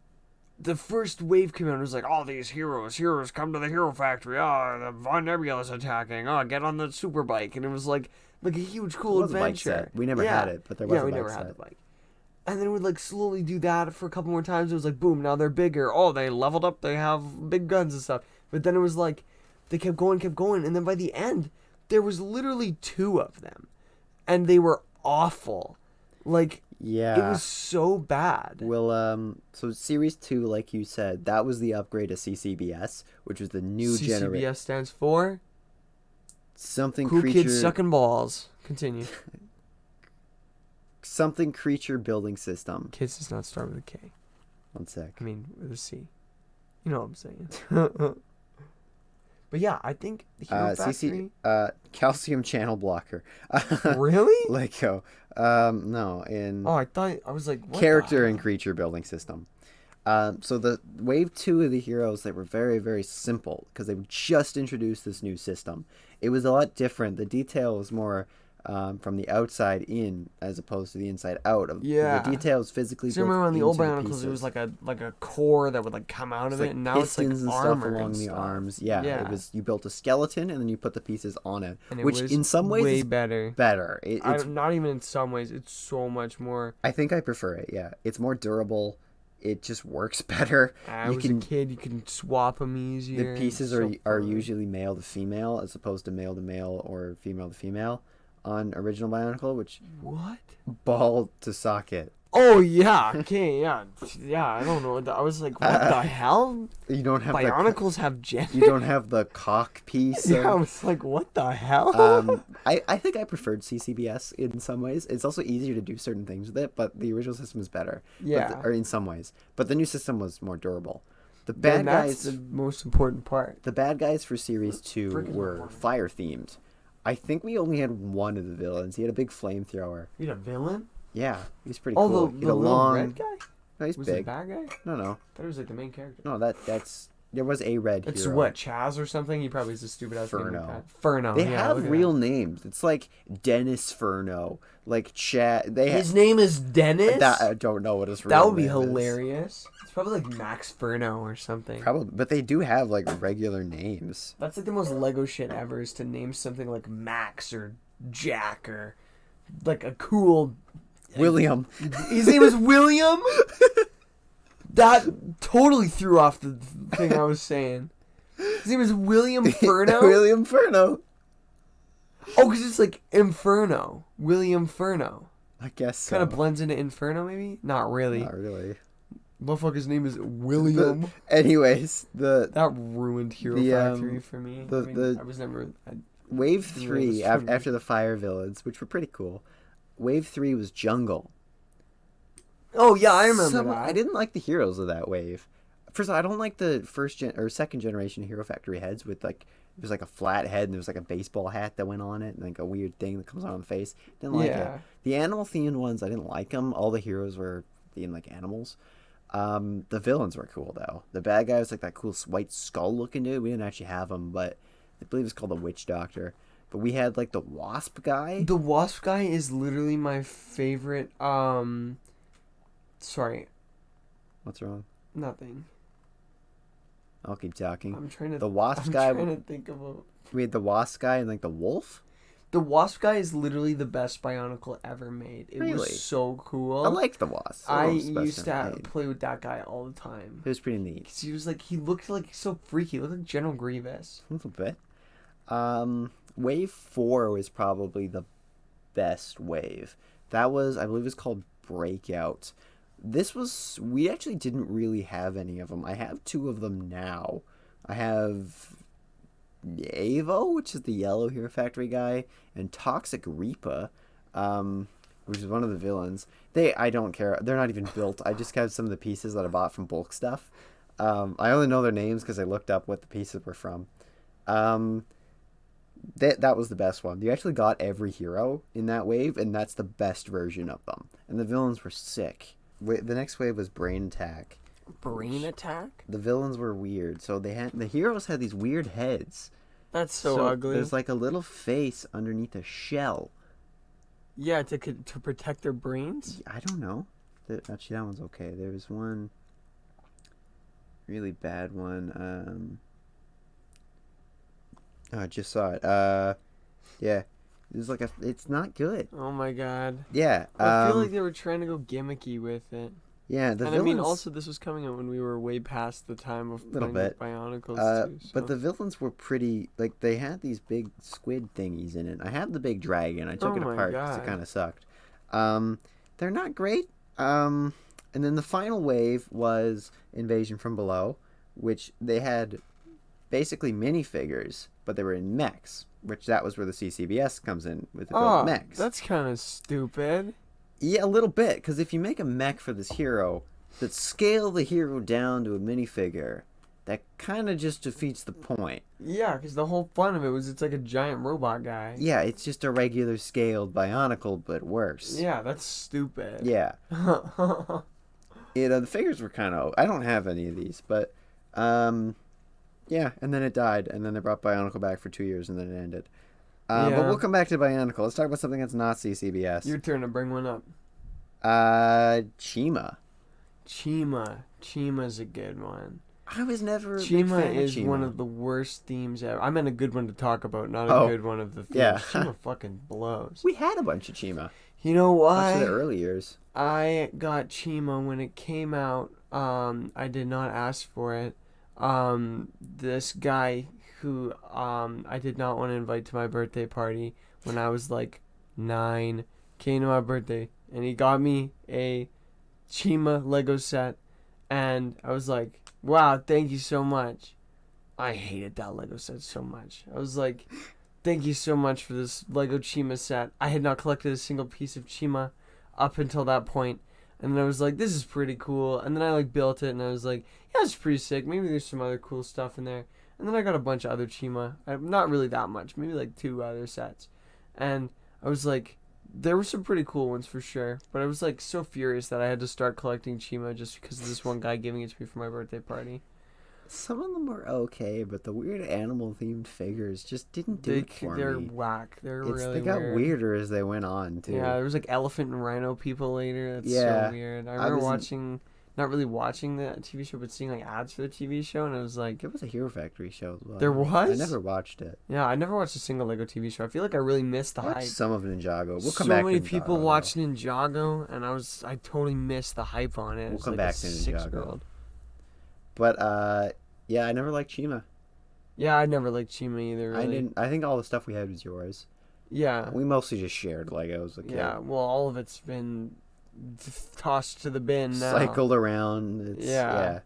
the first wave came out. It was like, all these heroes come to the Hero Factory. The Von Nebula's attacking. Get on the super bike. And it was like a huge cool adventure. We never had it, but there was a bike set. Yeah, we never had the bike. And then it would like slowly do that for a couple more times. It was like, boom, now they're bigger. Oh, they leveled up. They have big guns and stuff. But then it was like, they kept going. And then by the end, there was literally 2 of them. And they were awful. Like, yeah, it was so bad. Well, so Series 2, like you said, that was the upgrade to CCBS, which was the new generation. CCBS stands for? Something Cool creature... Kids Sucking Balls. Continue. Something creature building system. Kids does not start with a K. 1 sec. I mean, with a C. You know what I'm saying. But yeah, I think the Hero Factory... calcium channel blocker. Really? Lego. No, in... Oh, I was like, what character and creature building system. So the wave 2 of the heroes, they were very, very simple because they just introduced this new system. It was a lot different. The detail was more from the outside in as opposed to the inside out. The details physically. So remember on the old Bionicles, it was like a core that would like come out of it, and now it's like pistons and armor stuff along and the stuff. arms. Yeah, it was. You built a skeleton and then you put the pieces on it, which in some ways way is better. It's not even in some ways. It's so much more. I think I prefer it. Yeah, it's more durable. It just works better. I was a kid. You can swap them easier. The pieces are usually male to female as opposed to male to male or female to female on original Bionicle, which what ball to socket. Oh yeah, okay, yeah. I don't know. I was like, what the hell? You don't have Bionicles have gender. You don't have the cock piece. Yeah, I was like, what the hell? I think I preferred CCBS in some ways. It's also easier to do certain things with it, but the original system is better. Yeah, or in some ways, but the new system was more durable. The bad guys, that's the most important part. The bad guys for Series 2 were fire themed. I think we only had one of the villains. He had a big flamethrower. You had a villain? Yeah, he's pretty cool. The long red guy? No, he's was big. Was the bad guy? No. That was like the main character. No, that's there was a red hero. It's what, Chaz or something? He probably is a stupid ass name. Furno. They have real names. It's like Dennis Furno, like Chad. His name is Dennis. I don't know what his real name is. That would be hilarious. It's probably like Max Furno or something. Probably, but they do have like regular names. That's like the most Lego shit ever, is to name something like Max or Jack or like a cool William. His name is William? That totally threw off the thing I was saying. His name is William Furno? William Furno. Oh, because it's like Inferno. William Furno. I guess so. Kind of blends into Inferno, maybe? Not really. Not really. Motherfucker's name is William. Anyways, that ruined Hero Factory for me. I was never... Wave 3, after the fire villains, which were pretty cool. Wave 3 was Jungle. Oh yeah, I remember Some, that. I didn't like the heroes of that wave. First of all, I don't like the second generation Hero Factory heads with like it was like a flat head and there was like a baseball hat that went on it and like a weird thing that comes on the face. Didn't like it. Yeah. The animal themed ones, I didn't like them. All the heroes were themed like animals. The villains were cool though. The bad guy was like that cool white skull looking dude. We didn't actually have him, but I believe it's called the Witch Doctor. But we had like the Wasp guy. The Wasp guy is literally my favorite. Sorry, What's wrong? nothing. I'll keep talking. I'm trying to. The Wasp I'm guy. trying to think of a. We had the Wasp guy and like the Wolf. The Wasp guy is literally the best Bionicle ever made. It Really? was so cool. I liked the Wasp. I It was the best used to ever made. play with that guy all the time. It was pretty neat. 'Cause he was like, he looked like so freaky. He looked like General Grievous. A little bit. Wave 4 was probably the best wave. That was, I believe, it was called Breakout. We actually didn't really have any of them. I have 2 of them now. I have Avo, which is the yellow Hero Factory guy, and Toxic Reaper, which is one of the villains. I don't care. They're not even built. I just have some of the pieces that I bought from bulk stuff. I only know their names because I looked up what the pieces were from. That was the best one. You actually got every hero in that wave, and that's the best version of them. And the villains were sick. The next wave was Brain Attack. Brain attack? The villains were weird. So the heroes had these weird heads. That's so ugly. There's like a little face underneath a shell. Yeah, to protect their brains? I don't know. Actually, that one's okay. There was one really bad one. I just saw it. Yeah. It's like it's not good. Oh my god. Yeah. I feel like they were trying to go gimmicky with it. Yeah, And I mean, also, this was coming out when we were way past the time of Little playing bit. with Bionicles, too. So. But the villains were pretty, like, they had these big squid thingies in it. I had the big dragon. I took it my apart because it God. kind of sucked. They're not great. And then the final wave was Invasion from Below, which they had basically minifigures, but they were in mechs, which that was where the CCBS comes in with the built mechs. That's kind of stupid. Yeah, a little bit, because if you make a mech for this hero, that scale the hero down to a minifigure, that kind of just defeats the point. Yeah, because the whole fun of it was it's like a giant robot guy. Yeah, it's just a regular scaled Bionicle, but worse. Yeah, that's stupid. Yeah. The figures were kind of... I don't have any of these, but... yeah, and then it died, and then they brought Bionicle back for 2 years, and then it ended. But we'll come back to Bionicle. Let's talk about something that's not CCBS. Your turn to bring one up. Chima. Chima's a good one. I was never a big Chima fan is of Chima. one of the worst themes ever. I meant a good one to talk about, not a good one of the themes. Yeah. Chima fucking blows. We had a bunch of Chima. You know Much of the why? early years. I got Chima when it came out. I did not ask for it. This guy who I did not want to invite to my birthday party when I was like 9 came to my birthday and he got me a Chima Lego set and I was like, wow, thank you so much. I hated that Lego set so much. I was like, thank you so much for this Lego Chima set. I had not collected a single piece of Chima up until that point. And then I was like, this is pretty cool. And then I like built it and I was like, yeah, it's pretty sick. Maybe there's some other cool stuff in there. And then I got a bunch of other Chima. Not really that much. Maybe like 2 other sets. And I was like, there were some pretty cool ones for sure. But I was like so furious that I had to start collecting Chima just because of this one guy giving it to me for my birthday party. Some of them were okay, but the weird animal-themed figures just didn't do it for They're me. whack. They're really They got weird. weirder as they went on, too. Yeah, there was like elephant and rhino people later. That's Yeah. so weird. I I remember wasn't- not really watching the TV show, but seeing like ads for the TV show, and I was like, There was a Hero Factory show as well. There was? I never watched it. yeah, I never watched a single Lego TV show. I feel like I really missed the I watched hype. some of Ninjago. We'll come so back many to people Ninjago. watched Ninjago, and I totally missed the hype on it. We'll It's come like back a to 6-year-old. But, yeah, I never liked Chima. Yeah, I never liked Chima either. Really. I didn't. I think all the stuff we had was yours. Yeah. We mostly just shared Legos. Like, Yeah. Well, all of it's been tossed to the bin now. cycled around. It's, Yeah.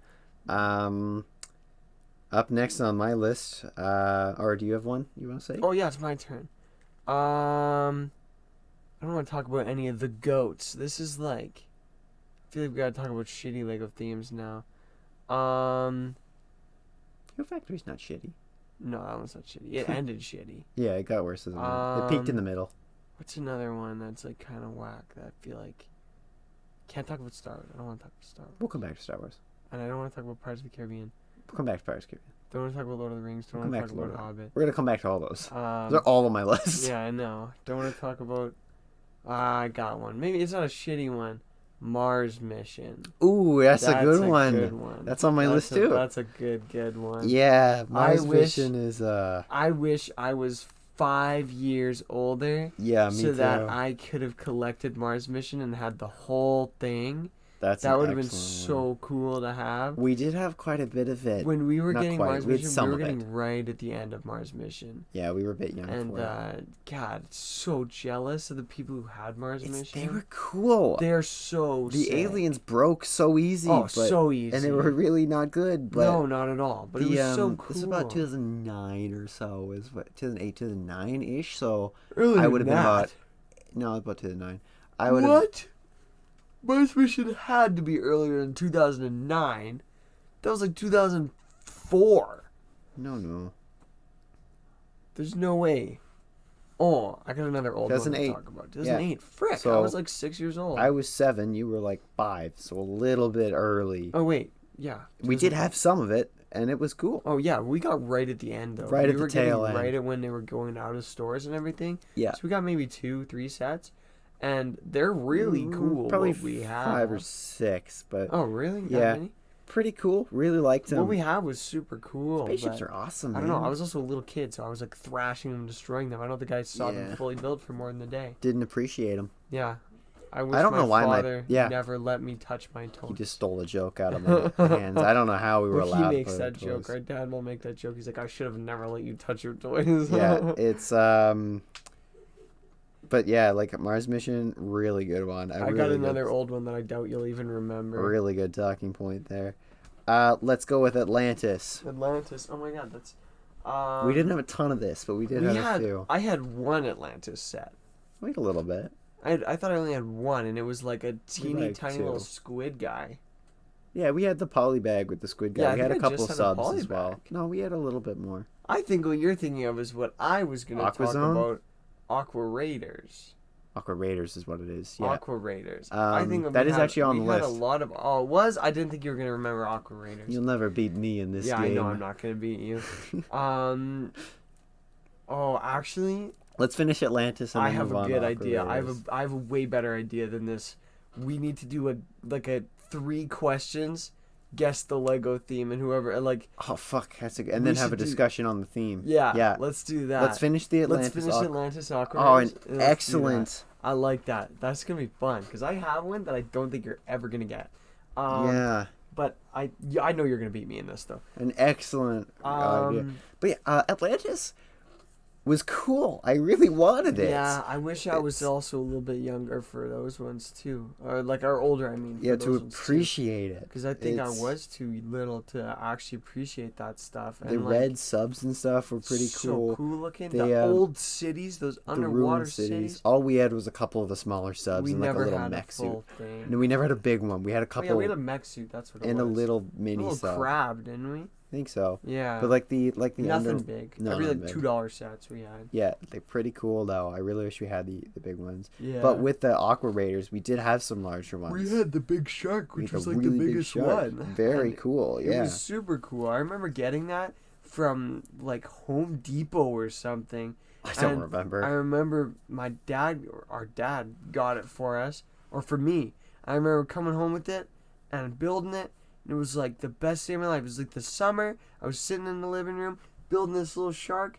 Up next on my list, or do you have one you want to say? Oh yeah, it's my turn. I don't want to talk about any of the goats. This is like, I feel like we gotta talk about shitty Lego themes now. Your Factory's not shitty. No, that one's not shitty. It ended shitty. Yeah, it got worse, doesn't it? It peaked in the middle. What's another one that's like kind of whack that I feel like can't talk about Star Wars. I don't want to talk about Star Wars. We'll come back to Star Wars. And I don't want to talk about Pirates of the Caribbean. We'll come back to Pirates of the Caribbean. Don't want to talk about Lord of the Rings. Don't want to talk about Hobbit. We're gonna come back to all those. They're all on my list. Yeah, I know. Don't want to talk about. I got one. Maybe it's not a shitty one. Mars Mission. Ooh, that's a good one. Good one. That's on my list too. That's a good one. Yeah, Mars Mission is I wish I was 5 years older. Yeah, me so too. that I could have collected Mars Mission and had the whole thing. That would have been so cool to have. We did have quite a bit of it. When we were getting Mars Mission, we were getting it. right at the end of Mars Mission. Yeah, we were a bit young and, for it. God, so jealous of the people who had Mars Mission. They were cool. They're so The sick. aliens broke so easy. So easy. And they were really not good. But no, not at all. But it was so cool. This is about 2009 or so. Is what 2008, 2009-ish. So Earlier I would have been about... No, about 2009. What? Mars Mission had to be earlier than 2009. That was like 2004. No. There's no way. Oh, I got another old one to talk about. 2008. Yeah. Frick, so I was like 6 years old. I was 7. You were like 5. So a little bit early. Oh, wait. Yeah. We did have some of it, and it was cool. Oh, yeah. We got right at the end, though. Right at the tail end. Right at when they were going out of stores and everything. Yeah. So we got maybe 2-3 sets. And they're really cool. Probably what we have. 5 or 6, but oh really? Yeah, many? Pretty cool. Really liked them. What we have was super cool. Spaceships are awesome. I don't know. I was also a little kid, so I was like thrashing them, destroying them. I don't think I saw them fully built for more than a day. Didn't appreciate them. Yeah, I wish don't know why father never let me touch my toys. He just stole a joke out of my hands. I don't know how we were allowed. He makes that joke. Our dad will make that joke. He's like, I should have never let you touch your toys. Yeah, it's But yeah, like Mars Mission, really good one. I got another old one that I doubt you'll even remember. A really good talking point there. Let's go with Atlantis. Atlantis. Oh my God, that's. We didn't have a ton of this, but we did have a few. I had one Atlantis set. Wait a little bit. I thought I only had one, and it was like a teeny tiny little squid guy. Yeah, we had the poly bag with the squid guy. Yeah, we had a couple subs as well. No, we had a little bit more. I think what you're thinking of is what I was going to talk about. Aqua Raiders. Aqua Raiders is what it is. Yeah. Aqua Raiders. I think that is actually on the list. We had a lot of. Oh, it was? I didn't think you were going to remember Aqua Raiders. You'll never beat me in this game. Yeah, I know I'm not going to beat you. Oh, actually. Let's finish Atlantis and then move on. I have a good idea. Raiders. I have a way better idea than this. We need to do a 3 questions. Guess the Lego theme and whoever oh fuck and then have a discussion on the theme. Yeah, let's do that. Let's finish the Atlantis. Let's finish Atlantis Aqua. Oh, and excellent. I like that. That's gonna be fun because I have one that I don't think you're ever gonna get. Yeah. But I know you're gonna beat me in this though. An excellent idea. But yeah, Atlantis was cool. I really wanted it. Yeah, I wish I was also a little bit younger for those ones too, or older. I mean, yeah, to appreciate it. Because I think I was too little to actually appreciate that stuff. And the red subs and stuff were pretty cool. So cool looking. The old cities, those underwater cities. All we had was a couple of the smaller subs and like a little mech suit. No, we never had a big one. We had a couple. Oh, yeah, we had a mech suit. That's what it was. And a little mini sub. Crab, didn't we? I think so. Yeah. But like the nothing big. Every $2 sets we had. Yeah, they're pretty cool though. I really wish we had the big ones. Yeah. But with the Aqua Raiders, we did have some larger ones. We had the big shark, which was like the biggest one. Very cool. Yeah. It was super cool. I remember getting that from like Home Depot or something. I don't remember. I remember our dad got it for us, or for me. I remember coming home with it and building it. It was like the best day of my life. It was like the summer. I was sitting in the living room building this little shark.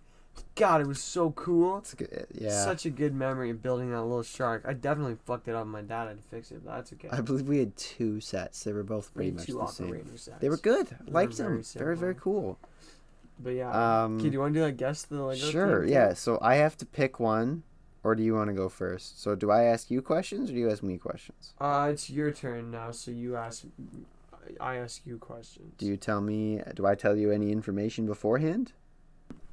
God, it was so cool. It's good. Yeah. Such a good memory of building that little shark. I definitely fucked it up. My dad had to fix it, but that's okay. I believe we had 2 sets. They were both pretty much the same. Sets. They were good. I liked them. Very, very cool. But yeah. Okay, do you want to do that guess the Lego Sure, thing? Yeah. So I have to pick one, or do you want to go first? So do I ask you questions, or do you ask me questions? It's your turn now, so I ask you questions. Do I tell you any information beforehand?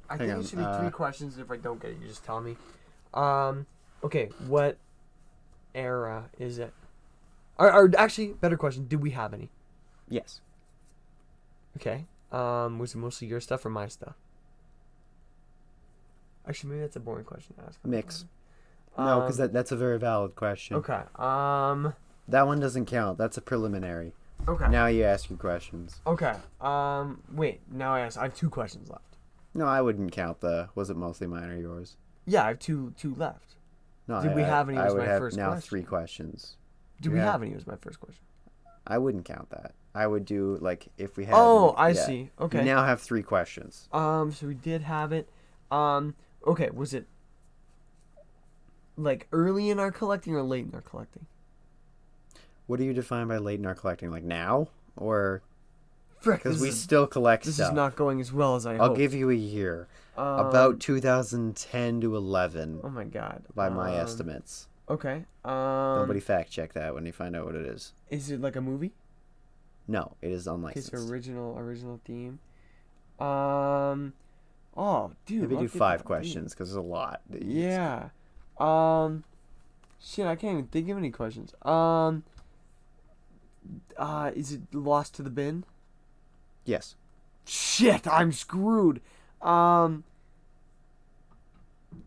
I think it should be 3 questions. If I don't get it, you just tell me. Okay, what era is it? Or actually, better question: did we have any? Yes. Okay. Was it mostly your stuff or my stuff? Actually, maybe that's a boring question to ask. Mix. No, because that's a very valid question. Okay. That one doesn't count. That's a preliminary. Okay. Now you ask your questions. Okay. Wait. Now I have 2 questions left. No, I wouldn't count was it mostly mine or yours? Yeah, I have two left. No, Did we have any? I Was would my have first now question. 3 questions. Did we have any? Was my first question. I wouldn't count that. I would do like if we had. Oh, I see. Okay. You now have 3 questions. So we did have it. Okay. Was it like early in our collecting or late in our collecting? What do you define by late in our collecting? Like now, or Frick, because we still collect this stuff? is not going as well as I I'll hoped. give you a year. About 2010 to 11. Oh my god. By my estimates. Okay. Nobody fact check that when you find out what it is. Is it like a movie? No, it is unlicensed. Okay, so original theme. Oh, dude. Maybe do look at 5 that questions because there's a lot. theme. Yeah. Shit, I can't even think of any questions. Is it Lost to the Bin? Yes. Shit, I'm screwed.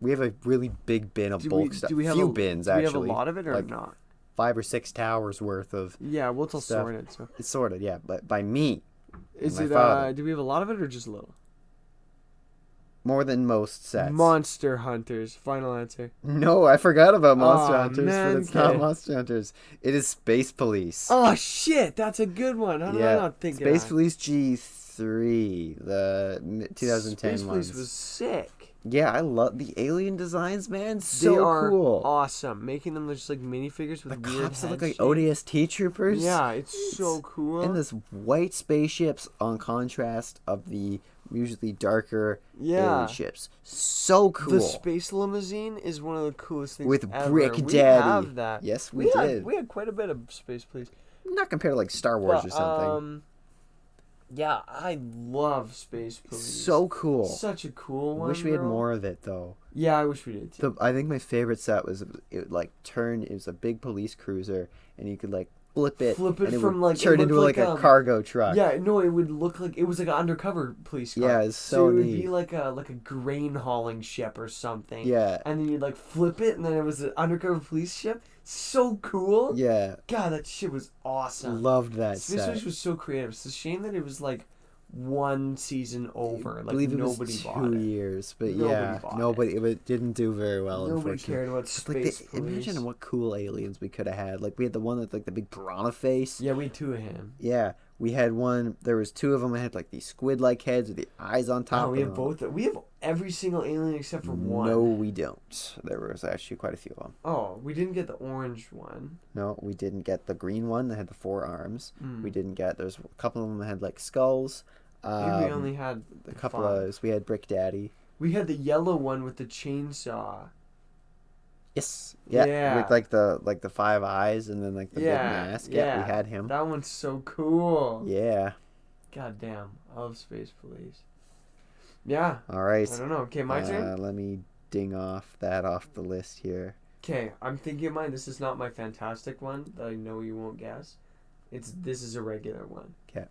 We have a really big bin of bulk stuff. Do we have Few bins, do we actually. have a lot of it or like not? 5 or 6 towers worth of. Yeah, well, it's all stuff. sorted. So It's sorted, yeah, but by me. is my it? father. Do we have a lot of it or just a little? More than most sets. Monster Hunters. Final answer. No, I forgot about Monster Aw, Hunters, man, but it's not okay. Monster Hunters. It is Space Police. Oh shit, that's a good one. How did I not think Space of that? Police G3, the 2010 Space ones. Police was sick. Yeah, I love the alien designs, man. They So are cool. awesome. Making them just like minifigures with The weird cops look head like shapes. ODST troopers. Yeah, it's so cool. And this white spaceships on contrast of the usually darker alien ships. So cool. The space limousine is one of the coolest things With ever. Brick We Daddy. have that. Yes, we did. We had quite a bit of Space Police. Not compared to like Star Wars or something. Yeah, I love Space Police. So cool. Such a cool I one. wish we had bro. more of it though. Yeah, I wish we did too. I think my favorite set was it was a big police cruiser and you could like flip it Flip it and it from, would like, it turn into looked like like, a cargo truck. Yeah, no, it would look like it was like an undercover police car. Yeah, it's so it would neat. be like a grain hauling ship or something. Yeah. And then you'd like flip it, and then it was an undercover police ship. So cool. Yeah. God, that shit was awesome. Loved that Space set. Police was so creative. It's a shame that it was like one season over. I Like believe it nobody was bought 2 it. years, but Nobody bought nobody. It didn't do very well. Nobody Unfortunately, cared about Just, like, Space Police. imagine what cool aliens we could have had. Like we had the one with like the big piranha face. Yeah, we had 2 of him. Yeah, we had one. There was 2 of them that had like these squid-like heads with the eyes on top. Oh, we of have them. both. We have every single alien except for one. No, we don't. There was actually quite a few of them. Oh, we didn't get the orange one. No, we didn't get the green one that had the 4 arms. Mm. We didn't get. There's a couple of them that had like skulls. Maybe we only had a couple 5. of those. We had Brick Daddy. We had the yellow one with the chainsaw. Yes. Yeah. Yeah. With like the 5 eyes and then like the big mask. Yeah, we had him. That one's so cool. Yeah. God damn, I love Space Police. Yeah. All right. I don't know. Okay, my turn. Let me ding off the list here. Okay, I'm thinking of mine. This is not my fantastic one that I know you won't guess. This is a regular one. Okay.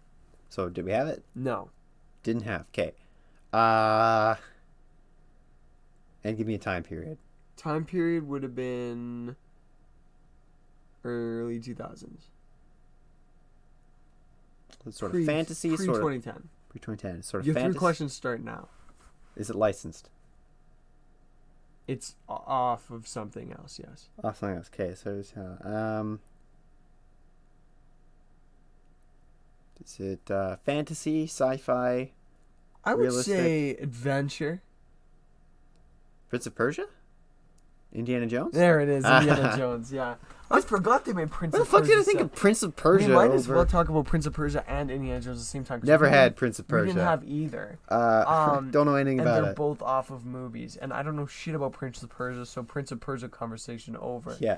So did we have it? No. Didn't have. Okay. And give me a time period. Time period would have been early 2000s. Sort of fantasy, pre sort of 2010. pre-2010, sort of Your fantasy. 3 questions start now. Is it licensed? It's off of something else, yes. Oh, something else. Okay, so it's, is it fantasy, sci-fi, I would realistic? say adventure. Prince of Persia? Indiana Jones? There it is, Indiana Jones, yeah. I forgot they made Prince What the of fuck Persia. did I think of Prince of Persia We might as over... well talk about Prince of Persia and Indiana Jones at the same time. 'cause Never we had didn't- Prince of We Persia. didn't have either. Don't know anything And about they're it. both off of movies. And I don't know shit about Prince of Persia, so Prince of Persia conversation over. Yeah.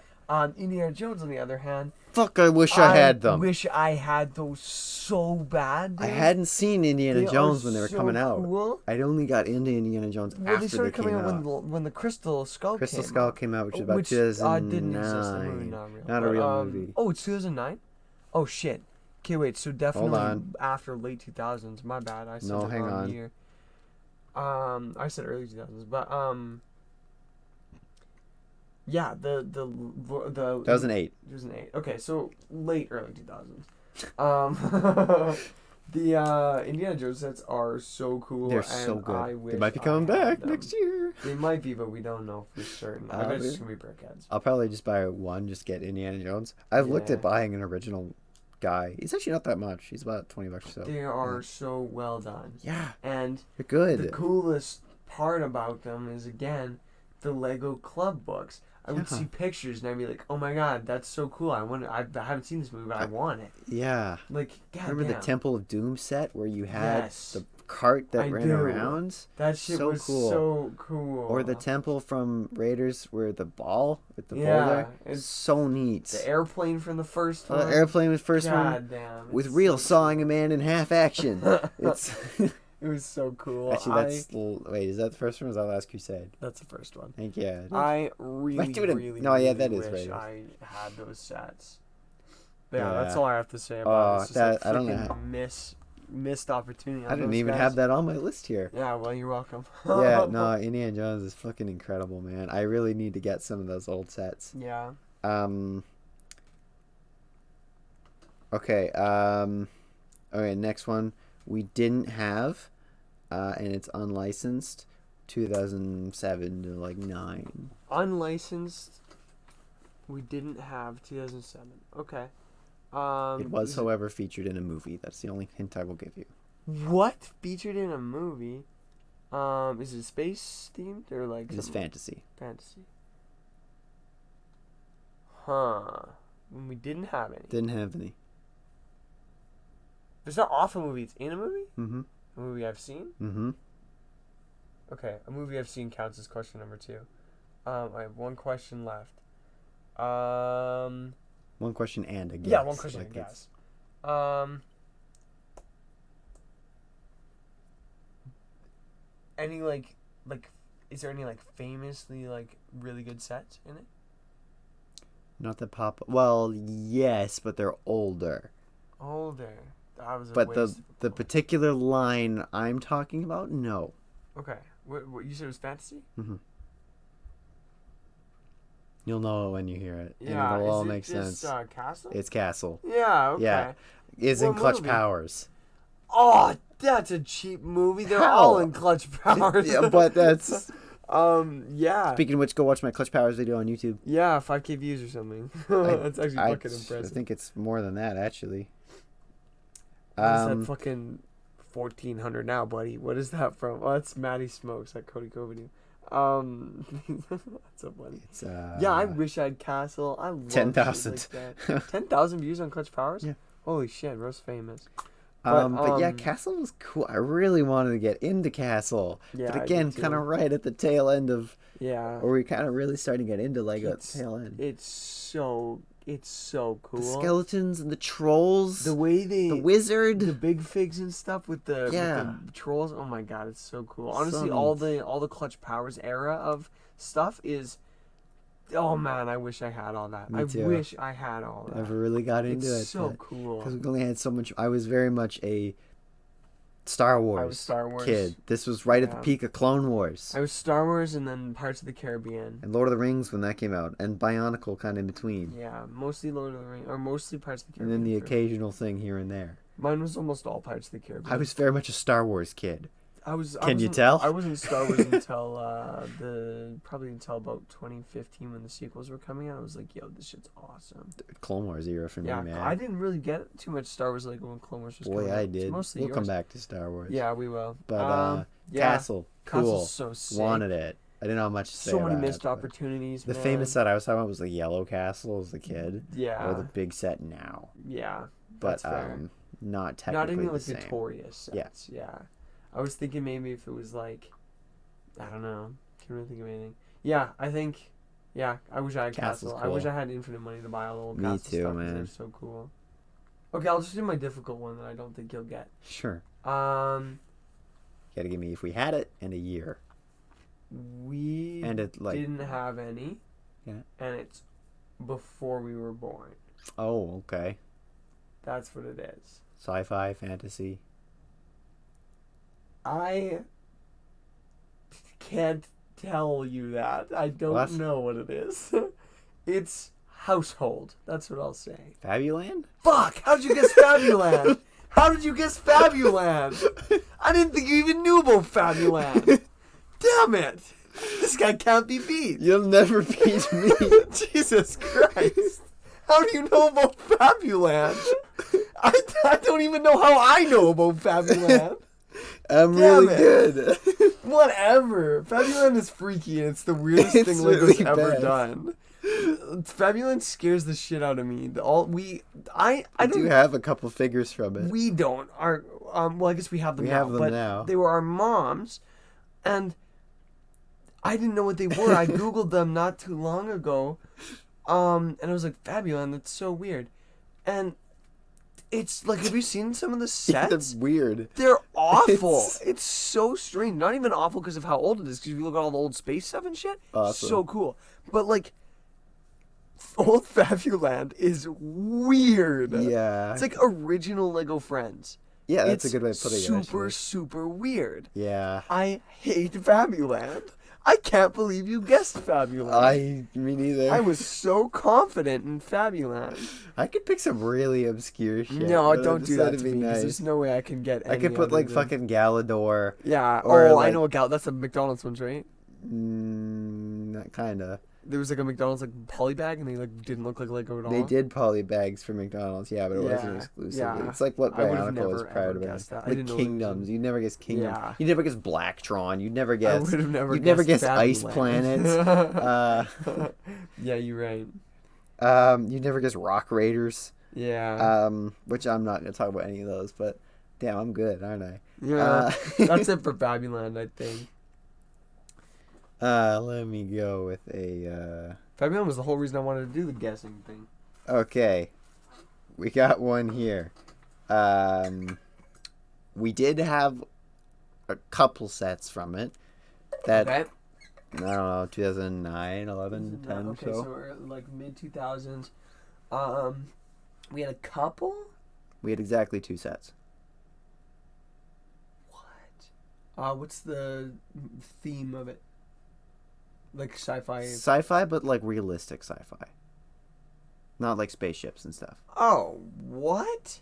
Indiana Jones, on the other hand, Fuck, I wish I had them. wish I had those so bad, dude. I hadn't seen Indiana They Jones are when they were so coming out. cool. I'd only got into Indiana Jones Well, after they started came coming out out. when the Crystal Skull Crystal came Skull out. came out, which was about 2009. Didn't exist. The movie, Not a real movie. Oh, it's 2009? Oh, shit. Okay, wait, so definitely on. after late 2000s. My bad, I said No, the hang wrong on. year. I said early 2000s, but, yeah, the 2008. 2008. Okay, so late early 2000s. The Indiana Jones sets are so cool. They're and so good. I wish They might be I coming had back them. next year. They might be, but we don't know for certain. I bet it's just gonna be brickheads. I'll probably just buy one, just get Indiana Jones. I've looked Yeah. at buying an original guy. He's actually not that much. He's about $20 or so. They are so well done. Yeah, And they're good. the coolest part about them is, again, the Lego Club books. I would Yeah. see pictures and I'd be like, "Oh my god, that's so cool! I haven't seen this movie, but I want it." Yeah. Like, god Remember damn. the Temple of Doom set where you had Yes. the cart that I ran do. around? That shit so was cool. so cool. Or the temple from Raiders where the ball with the Yeah, boulder. it's- So neat. the airplane from the first The one. airplane was first one God damn. with it's real so sawing a man in half action. It's It was so cool. actually wait, is that the first one or was that Last Crusade? That's the first one. I think yeah. I really, do it in- really, no, yeah, really that is wish Raiders. I had those sets. Yeah, Yeah. that's all I have to say about it. It's just that- a I don't know freaking how- missed opportunity. I didn't even have that on my list here. Yeah, well, you're welcome. Yeah, no, Indiana Jones is fucking incredible, man. I really need to get some of those old sets. Yeah. Okay, okay, next one we didn't have, and it's unlicensed, 2007 to like 9. Unlicensed. We didn't have 2007. Okay. It was, however, featured in a movie. That's the only hint I will give you. What featured in a movie? Is it space themed or like? It is something- fantasy. Fantasy. Huh. When we didn't have any. Didn't have any. It's not off a movie. It's in a movie. Mm-hmm. A movie I've seen. Mm-hmm. Okay, a movie I've seen counts as question number 2. I have one question left. One question and a guess. Yeah, one question, like I it's- guess. Any like, is there any like famously like really good sets in it? Not that pop. Well, yes, but they're older. Older. That was a But waste. the particular line I'm talking about, no. Okay. What you said it was fantasy? Mm-hmm. You'll know it when you hear it. Yeah. And it'll all is it make just, sense. Castle? It's Castle. Yeah. Okay. Yeah. Is in What Clutch movie? Powers. Oh, that's a cheap movie. They're How? all in Clutch Powers. Yeah, but that's... Yeah. Speaking of which, go watch my Clutch Powers video on YouTube. Yeah, 5K views or something. That's actually fucking impressive. I think it's more than that, actually. What is that fucking 1,400 now, buddy? What is that from? Oh, that's Maddie Smokes, that Cody Coveney. That's so funny. It's, Yeah, I wish I had Castle. I love 10,000. like 10,000 views on Clutch Powers? Yeah. Holy shit, Rose famous. But yeah, Castle was cool. I really wanted to get into Castle. Yeah, But I again, did too. kind of right at the tail end of... Yeah. Or we kind of really starting to get into Lego at It's- the tail end. It's so cool. The skeletons and the trolls. The way they... the wizard. The big figs and stuff with the trolls. Oh my god, it's so cool. Honestly, So all neat. the Clutch Powers era of stuff is... Oh man, I wish I had all that. Me too. I wish I had all that. Never really got into It's it. so cool. Because we only had so much. I was very much a Star Wars, I was Star Wars. kid. This was right at the Yeah. peak of Clone Wars. I was Star Wars and then Pirates of the Caribbean. And Lord of the Rings when that came out. And Bionicle kind of in between. Yeah, mostly Lord of the Rings, or mostly Pirates of the And Caribbean. then the for- occasional thing here and there. Mine was almost all Pirates of the Caribbean. I was very much a Star Wars kid. I was. Can you wasn't- tell? I wasn't Star Wars until probably until about 2015 when the sequels were coming out. I was like, yo, this shit's awesome. Clone Wars era for me, Yeah, man. I didn't really get too much Star Wars Lego when Clone Wars was coming Boy, out. I It's did. mostly We'll yours. come back to Star Wars. Yeah, we will. But yeah, Castle, cool. Castle's so sick. Wanted it. I didn't know much to say So many about missed it, but opportunities. The man. famous set I was talking about was the Yellow Castle as a kid. Yeah. Or the big set now. Yeah. But That's fair. not technically Not even the like same. notorious sets. Yeah. I was thinking maybe if it was like, I don't know. Can't really think of anything. Yeah, I think Yeah, I wish I had Castle's Castle. I wish cool. I had infinite money to buy all the old Me Castle too, stuff. 'Cause man. they're so cool. Okay, I'll just do my difficult one that I don't think you'll get. Sure. Um, You gotta give me if we had it and a year. we And it, like- didn't have any. Yeah. And it's before we were born. Oh, okay. That's what it is. Sci-fi, fantasy. I can't tell you that. I don't What? know what it is. It's household. That's what I'll say. Fabuland? Fuck! How'd you guess Fabuland? How did you guess Fabuland? I didn't think you even knew about Fabuland. Damn it! This guy can't be beat. You'll never beat me. Jesus Christ! How do you know about Fabuland? I don't even know how I know about Fabuland. I'm Damn really it. good. Whatever. Fabuland is freaky and it's the weirdest It's thing Lego's really ever bad. done. Fabuland scares the shit out of me. I I don't do have a couple figures from it. We don't. Well, I guess we have them We now. have them but now. They were our mom's, and I didn't know what they were. I googled them not too long ago, and I was like, Fabuland, that's so weird, and it's like, have you seen some of the sets? That's weird. They're awful. It's- It's so strange. Not even awful because of how old it is. Because if you look at all the old space stuff and shit, Awesome. so cool. But like, old Fabuland is weird. Yeah. It's like original Lego Friends. Yeah, that's It's a good way of putting it. super, actually. super weird. Yeah. I hate Fabuland. I can't believe you guessed Fabuland. Me neither. I was so confident in Fabuland. I could pick some really obscure shit. No, but I don't do that decided to to be me because nice. there's no way I can get. I could any put other like than- fucking Galador. Yeah. or, I like- know a gal. That's the McDonald's ones, right? Kinda. There was like a McDonald's like polybag, and they like didn't look like Lego at all. They did poly bags for McDonald's, yeah, but it wasn't Yeah, exclusively. yeah. It's like what I would've Bionicle was never, proud ever about. guessed that. I Like didn't know they Kingdoms, did. you never guess Kingdom. Yeah. You never guess Blacktron. You'd never I guess. would have never. You'd never guessed guess Ice Fabuland. Planets. Yeah, you're right. You'd never guess Rock Raiders. Yeah. Which I'm not gonna talk about any of those, but damn, I'm good, aren't I? Yeah. That's it for Fabuland, I think. Let me go with a. Fabuland was the whole reason I wanted to do the guessing thing. Okay, we got one here. We did have a couple sets from it. That Okay. I don't know, 2009, 11, 10 Okay, so. so we're like mid 2000s. We had a couple. We had exactly 2 sets. What? What's the theme of it? Like sci-fi. Sci-fi, but like realistic sci-fi. Not like spaceships and stuff. Oh, what?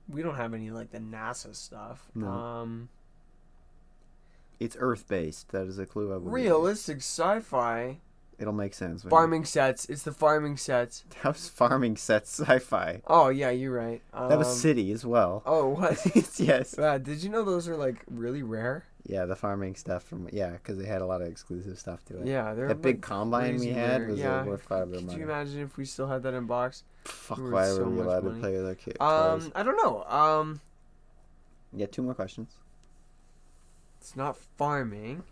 We don't have any like the NASA stuff. No. It's Earth-based. That is a clue I would. Realistic sci-fi. It'll make sense. when Farming sets. It's the farming sets. you- That was farming sets sci-fi. Oh yeah, you're right. That was city as well. Oh what? Yes. Did you know those are like really rare? Yeah, the farming stuff from because they had a lot of exclusive stuff to it. Yeah, they're That big like, combine we crazy had rare. was Yeah. worth $5 Could money. you imagine if we still had that in box? Fuck, we were why so were we much allowed money. to play with our kids? I don't know. Yeah, 2 more questions. It's not farming.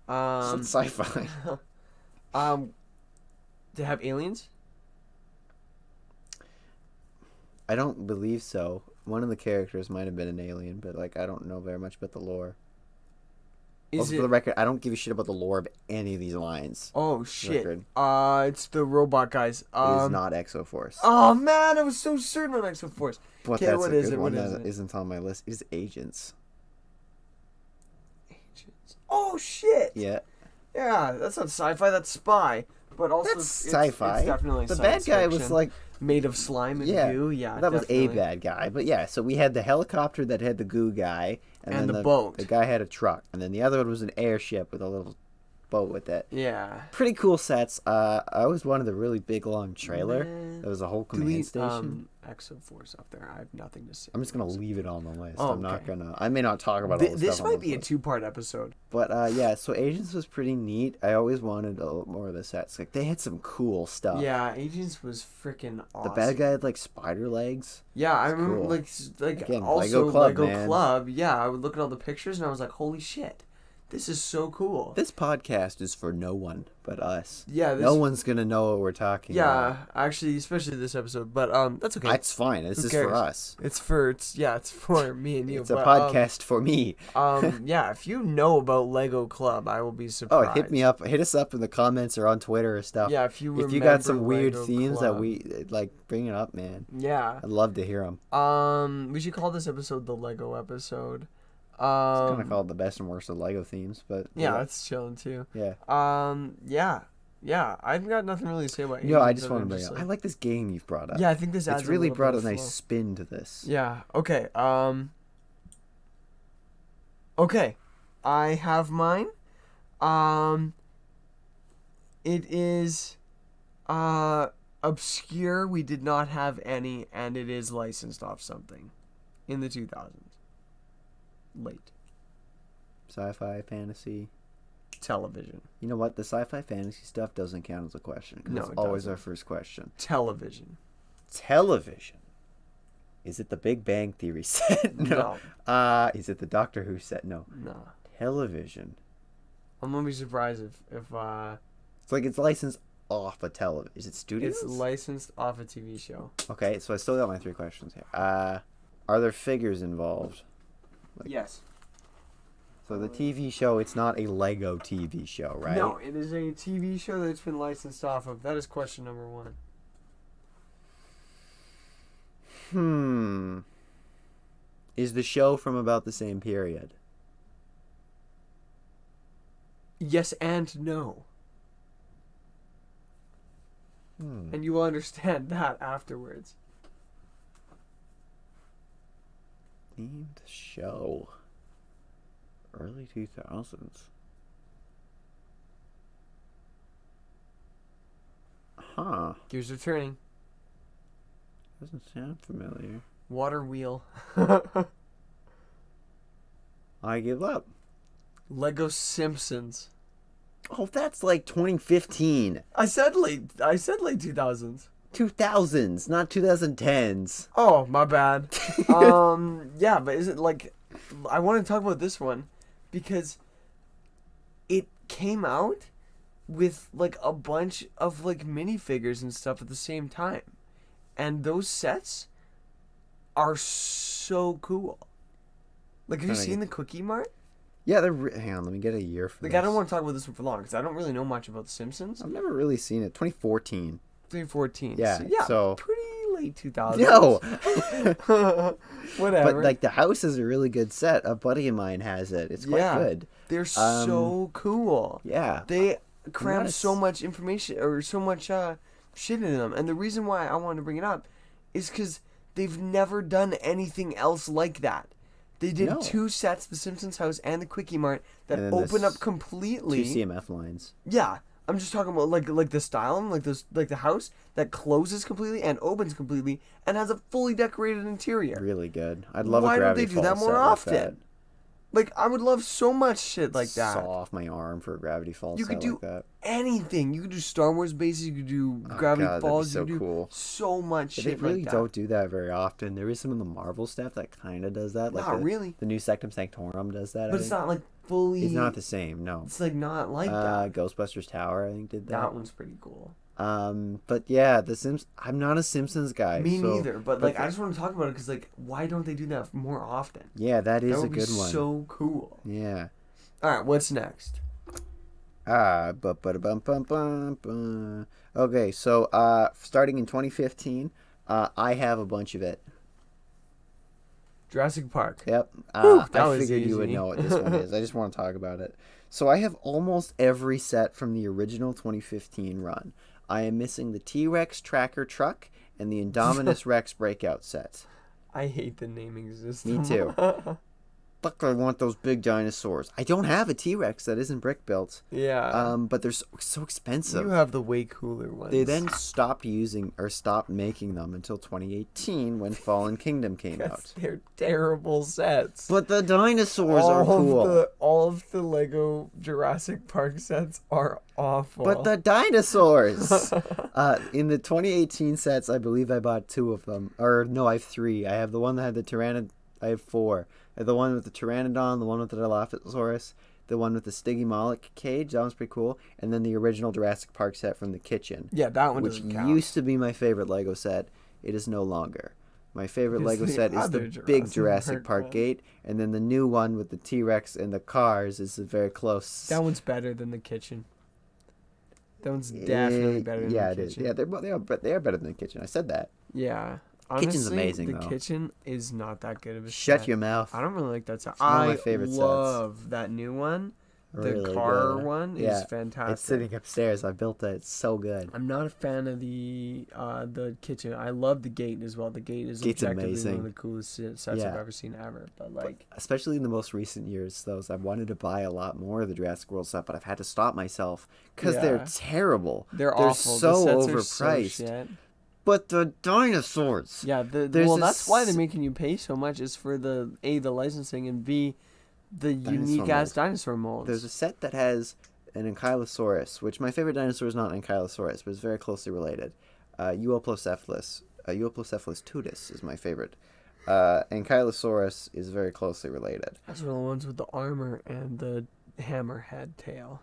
It's sci-fi. To have aliens? I don't believe so. One of the characters might have been an alien, but like I don't know very much about the lore. Is Also, it? for the record, I don't give a shit about the lore of any of these lines. Oh shit! Record. It's the robot guys. It is not Exoforce. Oh man, I was so certain on Exoforce. But okay, that's what a is good it? one What is that it? isn't on my list. Is Agents. Agents. Oh shit! Yeah. Yeah, that's not sci-fi. That's spy. But also, That's it's sci-fi. It's definitely The bad science guy was fiction. like, made of slime and yeah, goo. Yeah, that was a definitely. bad guy. But yeah, so we had the helicopter that had the goo guy, And then the boat. The guy had a truck, and then the other one was an airship with a little boat with it. Yeah. Pretty cool sets. I always wanted the really big long trailer. Man. There was a whole command Delete station. Exoforce up there. I have nothing to say. I'm just gonna leave it on the list. Oh, I'm not okay. gonna. I may not talk about all the This stuff on might this be a list. 2-part episode. But yeah, so Agents was pretty neat. I always wanted a little more of the sets. Like they had some cool stuff. Yeah, Agents was freaking awesome. The bad guy had like spider legs. Yeah, I remember cool. like Again, also Lego Club, man. Club. Yeah, I would look at all the pictures and I was like, holy shit, This is so cool. This podcast is for no one but us. Yeah. No one's gonna know what we're talking about. Yeah, actually, especially this episode. But that's okay. That's fine. This is for us. It's for me and you. It's a podcast for me. Yeah, if you know about Lego Club, I will be surprised. Oh, hit me up. Hit us up in the comments or on Twitter or stuff. Yeah, if you got some weird Lego themes Club. that we like, bring it up, man. Yeah. I'd love to hear them. We should call this episode the Lego episode. It's kind of called the best and worst of Lego themes, but yeah, that's chilling too. Yeah. Yeah. I've got nothing really to say about. I just want to bring up. I like this game you've brought up. Yeah, I think this adds. It's really brought a flow. nice spin to this. Yeah. Okay. Okay, I have mine. It is obscure. We did not have any, and it is licensed off something in the 2000s. Late. Sci-fi, fantasy. Television. You know what? The sci-fi fantasy stuff doesn't count as a question. No, it's it always doesn't. our first question. Television. Television. Is it the Big Bang Theory set? No. Is it the Doctor Who set? No. No. Television. I'm gonna be surprised if It's like it's licensed off a television. Is it studios? it's licensed off a TV show. Okay, so I still got my 3 questions here. Are there figures involved? Yes. So the TV show, it's not a Lego TV show, right? No, it is a TV show that's been licensed off of. That is question number 1. Is the show from about the same period? Yes and no. And you will understand that afterwards. Named show. Early 2000s. Huh. Gears are turning. Doesn't sound familiar. Water wheel. I give up. Lego Simpsons. Oh, that's like 2015. I said late 2000s. 2000s, not 2010s. Oh, my bad. Yeah, but is it like I want to talk about this one because it came out with like a bunch of like minifigures and stuff at the same time. And those sets are so cool. Like, have you seen the Quickie Mart? Yeah, hang on, let me get a year for Like, this. I don't want to talk about this one for long because I don't really know much about The Simpsons. I've never really seen it. 2014. 2014. Yeah, yeah, so pretty late 2000s. No! Whatever. But, like, the house is a really good set. A buddy of mine has it. It's quite good. They're so cool. Yeah. They cram Nice. so much information or so much shit into them. And the reason why I wanted to bring it up is because they've never done anything else like that. They did 2 sets, the Simpsons house and the Quickie Mart, that And then open up completely. 2 CMF lines. Yeah. I'm just talking about like the style, like the house that closes completely and opens completely and has a fully decorated interior. Really good. I'd love Why a don't Gravity they do that Falls more set often? Like that. Like, I would love so much shit like that. Saw off my arm for a Gravity Falls You set could do like that. anything. You could do Star Wars bases. You could do Gravity God, that'd be Falls. so You could do cool. so much But shit they really like that. don't do that very often. There is some of the Marvel stuff that kind of does that. Like Not really. The new Sectum Sanctorum does that. But it's not like fully. It's not the same, no. It's like not like that. Ghostbusters Tower, I think, did that. That one's pretty cool. But yeah, I'm not a Simpsons guy. Me so, neither. But like, I just want to talk about it because like, why don't they do that more often? Yeah, that is That a would be good one. so cool. Yeah. All right, what's next? Okay, so starting in 2015, I have a bunch of it. Jurassic Park. Yep. Whew, that I was figured you would easy. know what this one is. I just want to talk about it. So I have almost every set from the original 2015 run. I am missing the T-Rex tracker truck and the Indominus Rex breakout sets. I hate the naming system. Me too. Fuck, I want those big dinosaurs. I don't have a T-Rex that isn't brick built. Yeah. But they're so expensive. You have the way cooler ones. They then stopped making them until 2018 when Fallen Kingdom came out. They're terrible sets. But the dinosaurs are cool. All of the Lego Jurassic Park sets are awful. But the dinosaurs! In the 2018 sets, I believe I bought 2 of them. Or, no, I have 3. I have the one that had the I have 4. I have the one with the Pteranodon, the one with the Dilophosaurus. the one with the Stygimoloch cage. That one's pretty cool. And then the original Jurassic Park set from the kitchen. Yeah, that one which doesn't count. used to be my favorite Lego set. It is no longer. My favorite Because Lego the set is other the big Jurassic Jurassic Park Park one. gate, and then the new one with the T-Rex and the cars is very close. That one's better than the kitchen. That one's definitely better than yeah, the it is. kitchen. Yeah, they are better than the kitchen. I said that. Yeah. Kitchen's Honestly, amazing, the though. kitchen is not that good of a Shut set. your mouth. I don't really like that set. one of my I favorite sets. love that new one. The Really car good. one Yeah, is fantastic. It's sitting upstairs. I built it. It's so good. I'm not a fan of the kitchen. I love the gate as well. The gate is Gate's objectively amazing. one of the coolest sets Yeah. I've ever seen ever. But like, Especially in the most recent years, those I've wanted to buy a lot more of the Jurassic World set, but I've had to stop myself because they're Yeah. terrible. they're awful. So The sets overpriced. Are so shit. But the dinosaurs. Yeah, There's that's why they're this- making you pay so much is for the licensing and B, the Dinosaur unique ass mold. dinosaur molds. There's a set that has an Ankylosaurus, which my favorite dinosaur is not Ankylosaurus, but it's very closely related. Euoplocephalus tutus is my favorite. Ankylosaurus is very closely related. Those are the ones with the armor and the hammer tail.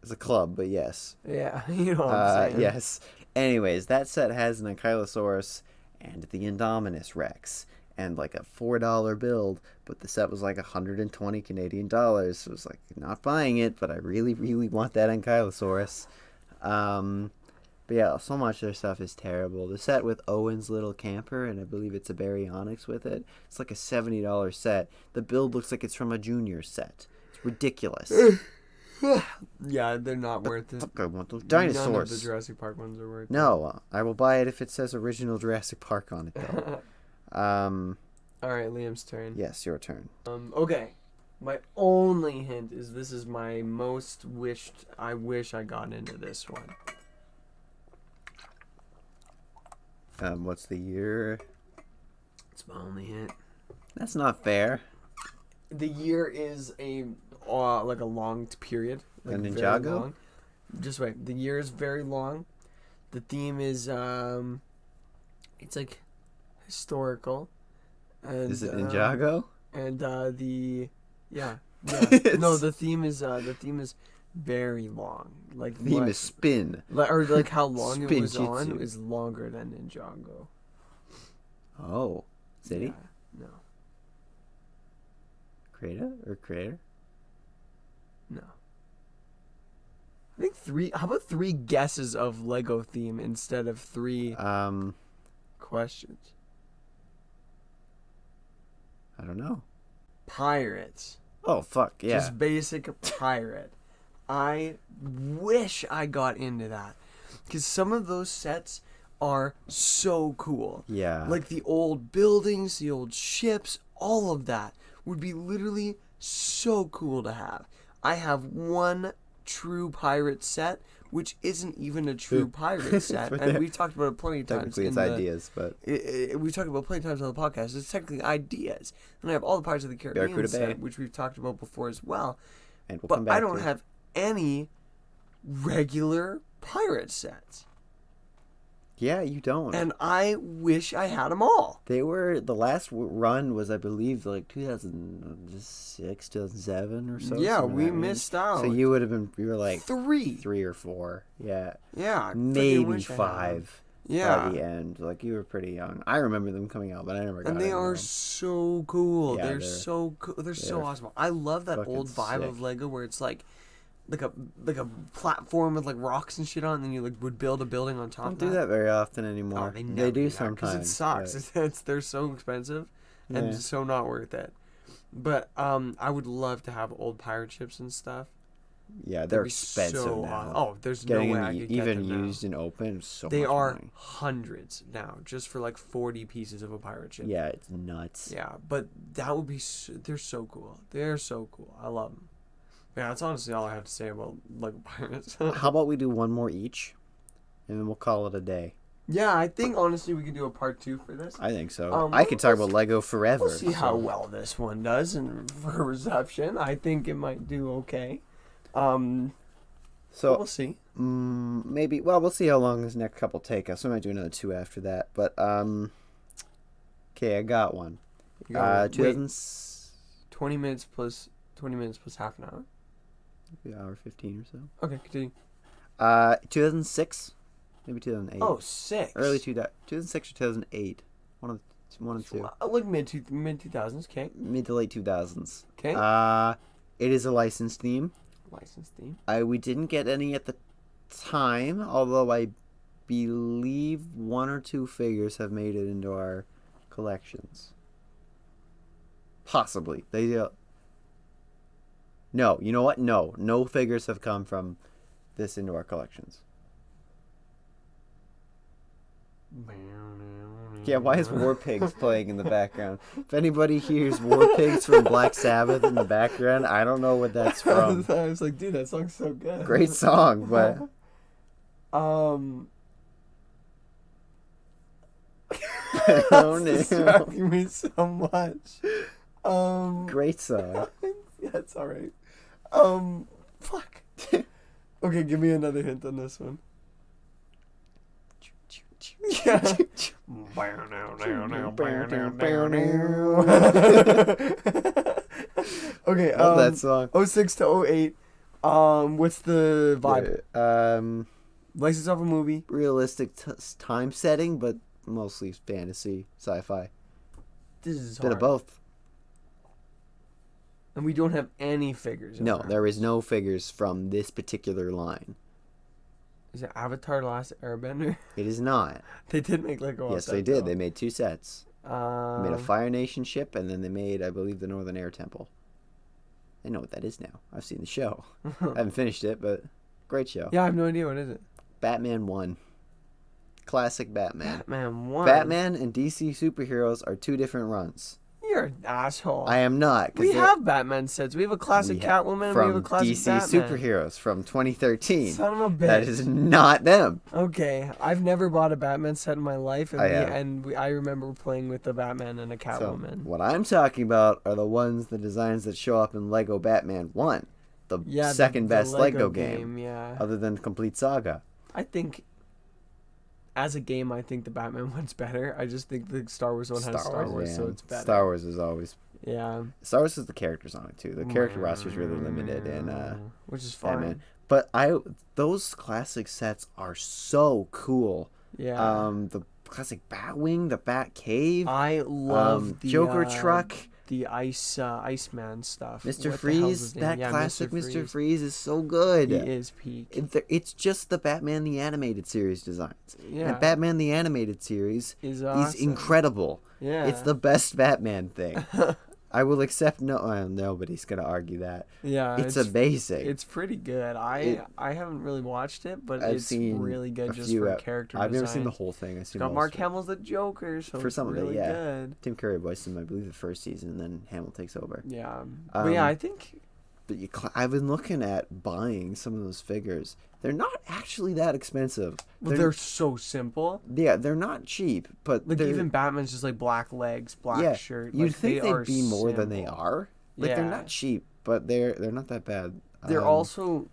It's a club, but yes. Yeah, you know what I'm saying. Yes. Anyways, that set has an Ankylosaurus and the Indominus Rex and like a $4 build, but the set was like 120 Canadian dollars. So it was like not buying it, but I really, really want that Ankylosaurus. But yeah, so much of their stuff is terrible. The set with Owen's little camper, and I believe it's a Baryonyx with it, it's like a $70 set. The build looks like it's from a junior set. It's ridiculous. Yeah, they're not worth it. Fuck, I want those None of dinosaurs. the Jurassic Park ones are worth it. No, I will buy it if it says original Jurassic Park on it, though. All right, Liam's turn. Yes, your turn. Okay. My only hint is this is my most wished. I wish I got into this one. What's the year? It's my only hint. That's not fair. The year is like a long period. Like A very Ninjago? long. Just wait. The year is very long. The theme is it's like historical. And, Is it Ninjago? And the yeah. It's- No, the theme is very long. Like Theme what- is spin. or like how long it Spin was on Jitsu. is longer than Ninjago. Oh, city? Yeah, no. Creator? No. I think three. How about three guesses of Lego theme instead of three questions? I don't know. Pirates. Oh, fuck, yeah. Just basic pirate. I wish I got into that. Because some of those sets are so cool. Yeah. Like the old buildings, the old ships, all of that would be literally so cool to have. I have one true pirate set, which isn't even a true pirate set. But And they're- we've talked about it plenty of times. Technically, it's ideas, but We've talked about plenty of times on the podcast. It's technically ideas. And I have all the Pirates of the Caribbean Barracuda Bay. set, which we've talked about before as well. and we'll come But back I don't to have any regular pirate sets. Yeah, you don't. And I wish I had them all. They were the last run was I believe like 2006, 2007 or so. Yeah, somewhere we in that range. missed out. So you would have been you were like Three. 3 or 4. Yeah. Yeah. I freaking Maybe wish I had 'em. 5 Yeah. by the end. Like you were pretty young. I remember them coming out, but I never got And they into are them. so cool. Yeah, they're they're- so cool. They're so they're awesome. I love that fucking old vibe of sick. Lego where it's like a platform with like rocks and shit on, and then you like would build a building on top. Don't of do that very often Oh, anymore. they never do that, 'cause sometimes. it sucks. but- They're so expensive and Yeah. so not worth it. But I would love to have old pirate ships and stuff. Yeah, That'd they're be expensive so now. awesome. Oh, there's Getting no way them I could get even them now. used and open is so They much are money. hundreds now, just for like 40 pieces of a pirate ship. Yeah, it's nuts. Yeah, but that would be. They're so cool. They're so cool. I love them. Yeah, that's honestly all I have to say about Lego Pirates. How about we do one more each, and then we'll call it a day. Yeah, I think honestly we could do a part 2 for this. I think so. Um, I could talk about Lego forever. We'll see how so- well this one does, and for reception, I think it might do okay. So We'll see. maybe. Well, we'll see how long this next couple take us. We might do another 2 after that. But okay, I got one. You got, wait, 2000. 20 minutes plus 20 minutes plus half an hour. Maybe an hour 15 or so. Okay, continue. 2006, maybe 2008. Oh, 6. Early 2006 or 2008. One and two. Like mid 2000s. Okay. Mid to late 2000s. Okay. It is a licensed theme. Licensed theme. We didn't get any at the time, although I believe 1 or 2 figures have made it into our collections. Possibly. No, you know what? No figures have come from this into our collections. Yeah, why is War Pigs playing in the background? If anybody hears War Pigs from Black Sabbath in the background, I don't know what that's from. I was like, dude, that song's so good. Great song, but oh no, distracting me so much. great song. Yeah, it's all right. Fuck. Okay, give me another hint on this one. Yeah. Okay. Love that song. 06 to 08. What's the vibe? License of a movie. Realistic time setting, but mostly fantasy, sci-fi. This is Bit hard. of both. And we don't have any figures. in No, there. there is no figures from this particular line. Is it Avatar: The Last Airbender? It is not. They did make Lego. Yes, they did. They made 2 sets. They Um, made a Fire Nation ship, and then they made, I believe, the Northern Air Temple. I know what that is now. I've seen the show. I haven't finished it, but great show. yeah, I have no idea what is it. Batman 1. Classic Batman. Batman 1. Batman and DC superheroes are 2 different runs. You're an asshole. I am not. 'Cause We they're- have Batman sets. We have a classic we have- Catwoman. from We have a classic DC Batman. superheroes from 2013. Son of a bitch. That is not them. Okay, I've never bought a Batman set in my life, and I have. I remember playing with the Batman and a So, Catwoman. what I'm talking about are the designs that show up in Lego Batman 1, the Yeah, second the best Lego game, Yeah, other than Complete Saga. I think as a game, I think the Batman one's better. I just think the Star Wars one has Star Wars, so man. it's better. Star Wars is always. Yeah, Star Wars is the characters on it too. The character roster is really limited in which is fine. Batman. But those classic sets are so cool. Yeah, The classic Batwing, the Bat Cave, I love the Joker truck. the Iceman stuff. Mr. What the hell's Freeze, his name? that Yeah, classic Mr. Freeze is so good. He is peak. It's just the Batman the Animated Series designs. Yeah. And Batman the Animated Series Is is awesome. incredible. Yeah. It's the best Batman thing. I will accept nobody's going to argue that. Yeah, It's amazing. It's pretty good. I haven't really watched it, but I've it's seen really good a just few for character I've never design. seen the whole thing. I've seen Got most Mark of it. Hamill's the Joker, so For it's some of it, really yeah. good. Tim Curry voiced him, I believe, the first season, and then Hamill takes over. Yeah, but yeah, I think But I've been looking at buying some of those figures. They're not actually that expensive. they're so simple. Yeah, they're not cheap, but Like they're, even Batman's just like black legs, black shirt. You'd Like, think they are they'd be more than they simple. are. Like they're Yeah. not cheap, but they're not that bad. They're also.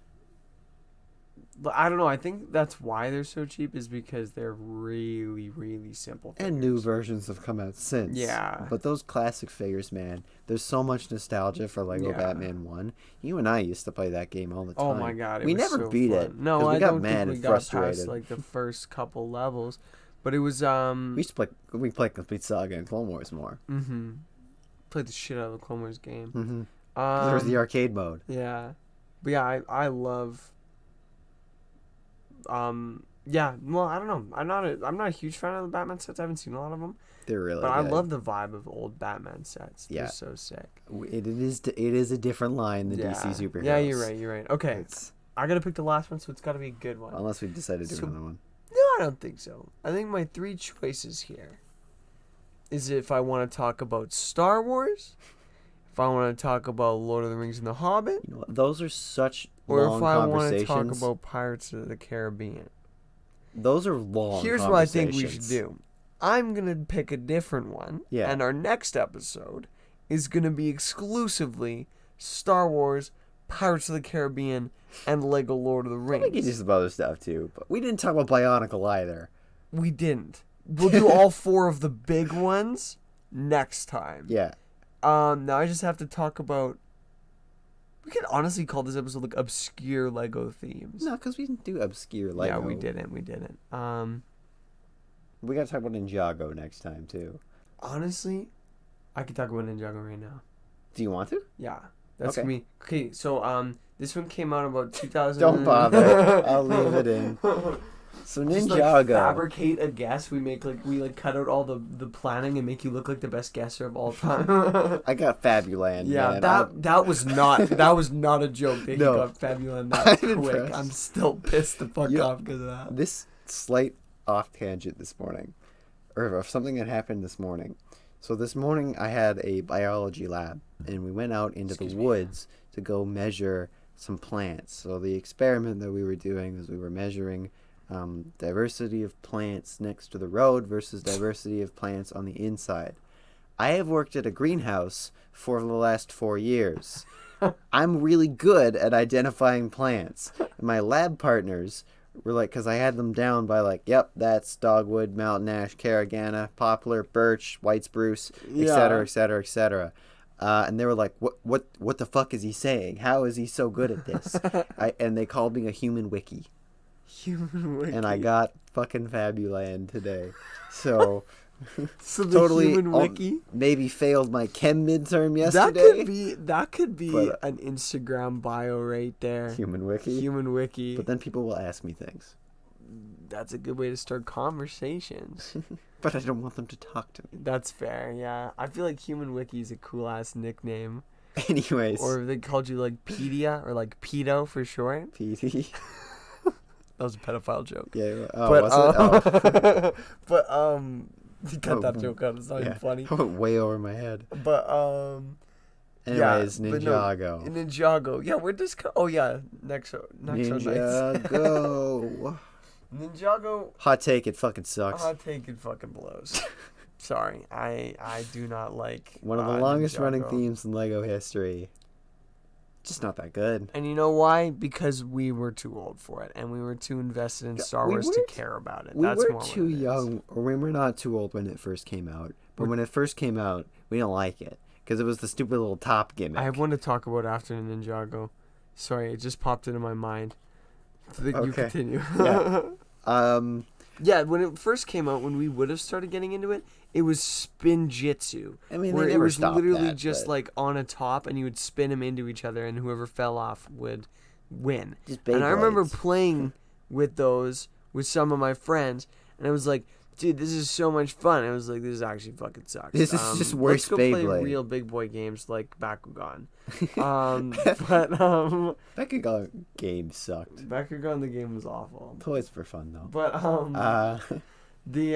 But I don't know. I think that's why they're so cheap is because they're really, really simple. and figures. new versions have come out since. Yeah. But those classic figures, man, there's so much nostalgia for Lego Yeah. Batman 1. You and I used to play that game all the time. Oh my god! It we was never so beat fun. it. No, 'cause we I got don't mad think we and got frustrated. past like the first couple levels, but it was We used to play Complete Saga and Clone Wars more. played the shit out of the Clone Wars game. Mm-hmm. There was the arcade mode. Yeah, but yeah, I love. Yeah, well, I don't know. I'm not a huge fan of the Batman sets. I haven't seen a lot of them, They're really but I good. love the vibe of old Batman sets. Yeah. They're so sick. It is a different line than Yeah. DC superheroes. Yeah, you're right. Okay, It's, I gotta pick the last one, so it's gotta be a good one. unless we decide to do So- another one. No, I don't think so. I think my 3 choices here is if I want to talk about Star Wars, if I want to talk about Lord of the Rings and the Hobbit, You know what? Those are such or long if I want to conversations. talk about Pirates of the Caribbean. Those are long. Here's what I think we should conversations. do. I'm going to pick a different one, Yeah. and our next episode is going to be exclusively Star Wars, Pirates of the Caribbean, and Lego Lord of the Rings. We can do some other stuff too, but we didn't talk about Bionicle either. We didn't. We'll do all 4 of the big ones next time. Yeah. Now I just have to talk about We could honestly call this episode like obscure Lego themes. No, because we didn't do obscure Lego. Yeah, we didn't. We gotta talk about Ninjago next time too. Honestly, I could talk about Ninjago right now. Do you want to? Yeah, that's Okay. me. Okay, so this one came out about 2000. Don't bother. I'll leave it in. So Just, like, Ninjago. fabricate a guess. We cut out all the planning and make you look like the best guesser of all time. I got Fabuland. Yeah, man. that was not a joke that No. you got Fabuland that I'm quick. impressed. I'm still pissed the fuck Yeah. off because of that. This slight off tangent this morning, or of something that happened this morning. So this morning I had a biology lab, and we went out into the woods to go measure some plants. So the experiment that we were doing was we were measuring diversity of plants next to the road versus diversity of plants on the inside. I have worked at a greenhouse for the last 4 years. I'm really good at identifying plants. And my lab partners were like, because I had them down by like, yep, that's dogwood, mountain ash, carragana, poplar, birch, white spruce, etc., etc., etc. And they were like, what the fuck is he saying? How is he so good at this? And they called me a human wiki. Human wiki. And I got fucking Fabuland today. So so the totally human wiki. Maybe failed my chem midterm yesterday. That could be But, an Instagram bio right there. Human wiki. Human wiki. But then people will ask me things. That's a good way to start conversations. But I don't want them to talk to me. That's fair, yeah. I feel like Human Wiki is a cool ass nickname. Anyways. Or if they called you like Pedia or like Pedo for short. PD. That was a pedophile joke. Yeah. Oh, But, was it? but you cut Oh, that joke out. It's not even funny. Way over my head. But Anyways, but Ninjago. no, Ninjago. Yeah, we're just. Oh yeah, next show nights. Ninjago. Ninjago. Hot take, it fucking sucks. Hot take it fucking blows. Sorry, I do not like. One of the longest running Ninjago. themes in Lego history. Just not that good. And you know why? Because we were too old for it, and we were too invested in Star we Wars to weren't- care about it. We That's were more too what it is. young, or we were not too old when it first came out. But when it first came out, we didn't like it. Because it was the stupid little top gimmick. I have one to talk about after Ninjago. Sorry, it just popped into my mind. You Okay. continue. Yeah. Yeah, when it first came out, when we would have started getting into it, it was spin jitsu. I mean, where they it never was stopped literally that, just but- like on a top, and you would spin them into each other, and whoever fell off would win. Just And I remember Beyblades. playing with those with some of my friends, and I was like, dude, this is so much fun. I was like, this actually fucking sucks. This is just worse Let's go play Beyblade. real big boy games like Bakugan. But Bakugan game sucked. Bakugan, the game was awful. Toys were fun, though. But the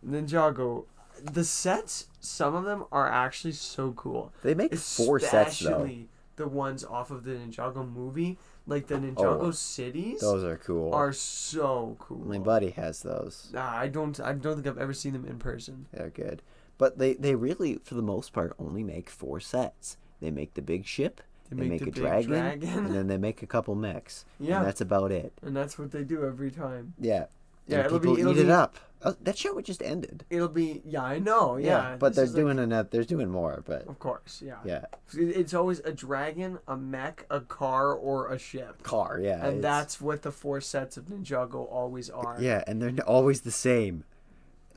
Ninjago, the sets, some of them are actually so cool. They make 4 sets, though. Especially the ones off of the Ninjago movie, like the Ninjago cities. Those are cool. Are so cool. My buddy has those. Nah, I don't think I've ever seen them in person. They're good. But they really, for the most part, only make 4 sets. They make the big ship, they make the a big dragon, and then they make a couple mechs. Yeah. And that's about it. And that's what they do every time. Yeah. Yeah, And it'll people eat be- it up. Oh, that show just ended. It'll be I know, yeah. But they're this is like- doing they're doing more, but Of course, yeah. yeah. It's always a dragon, a mech, a car, or a ship. Car, yeah. And it's- that's what the 4 sets of Ninjago always are. Yeah, and they're always the same.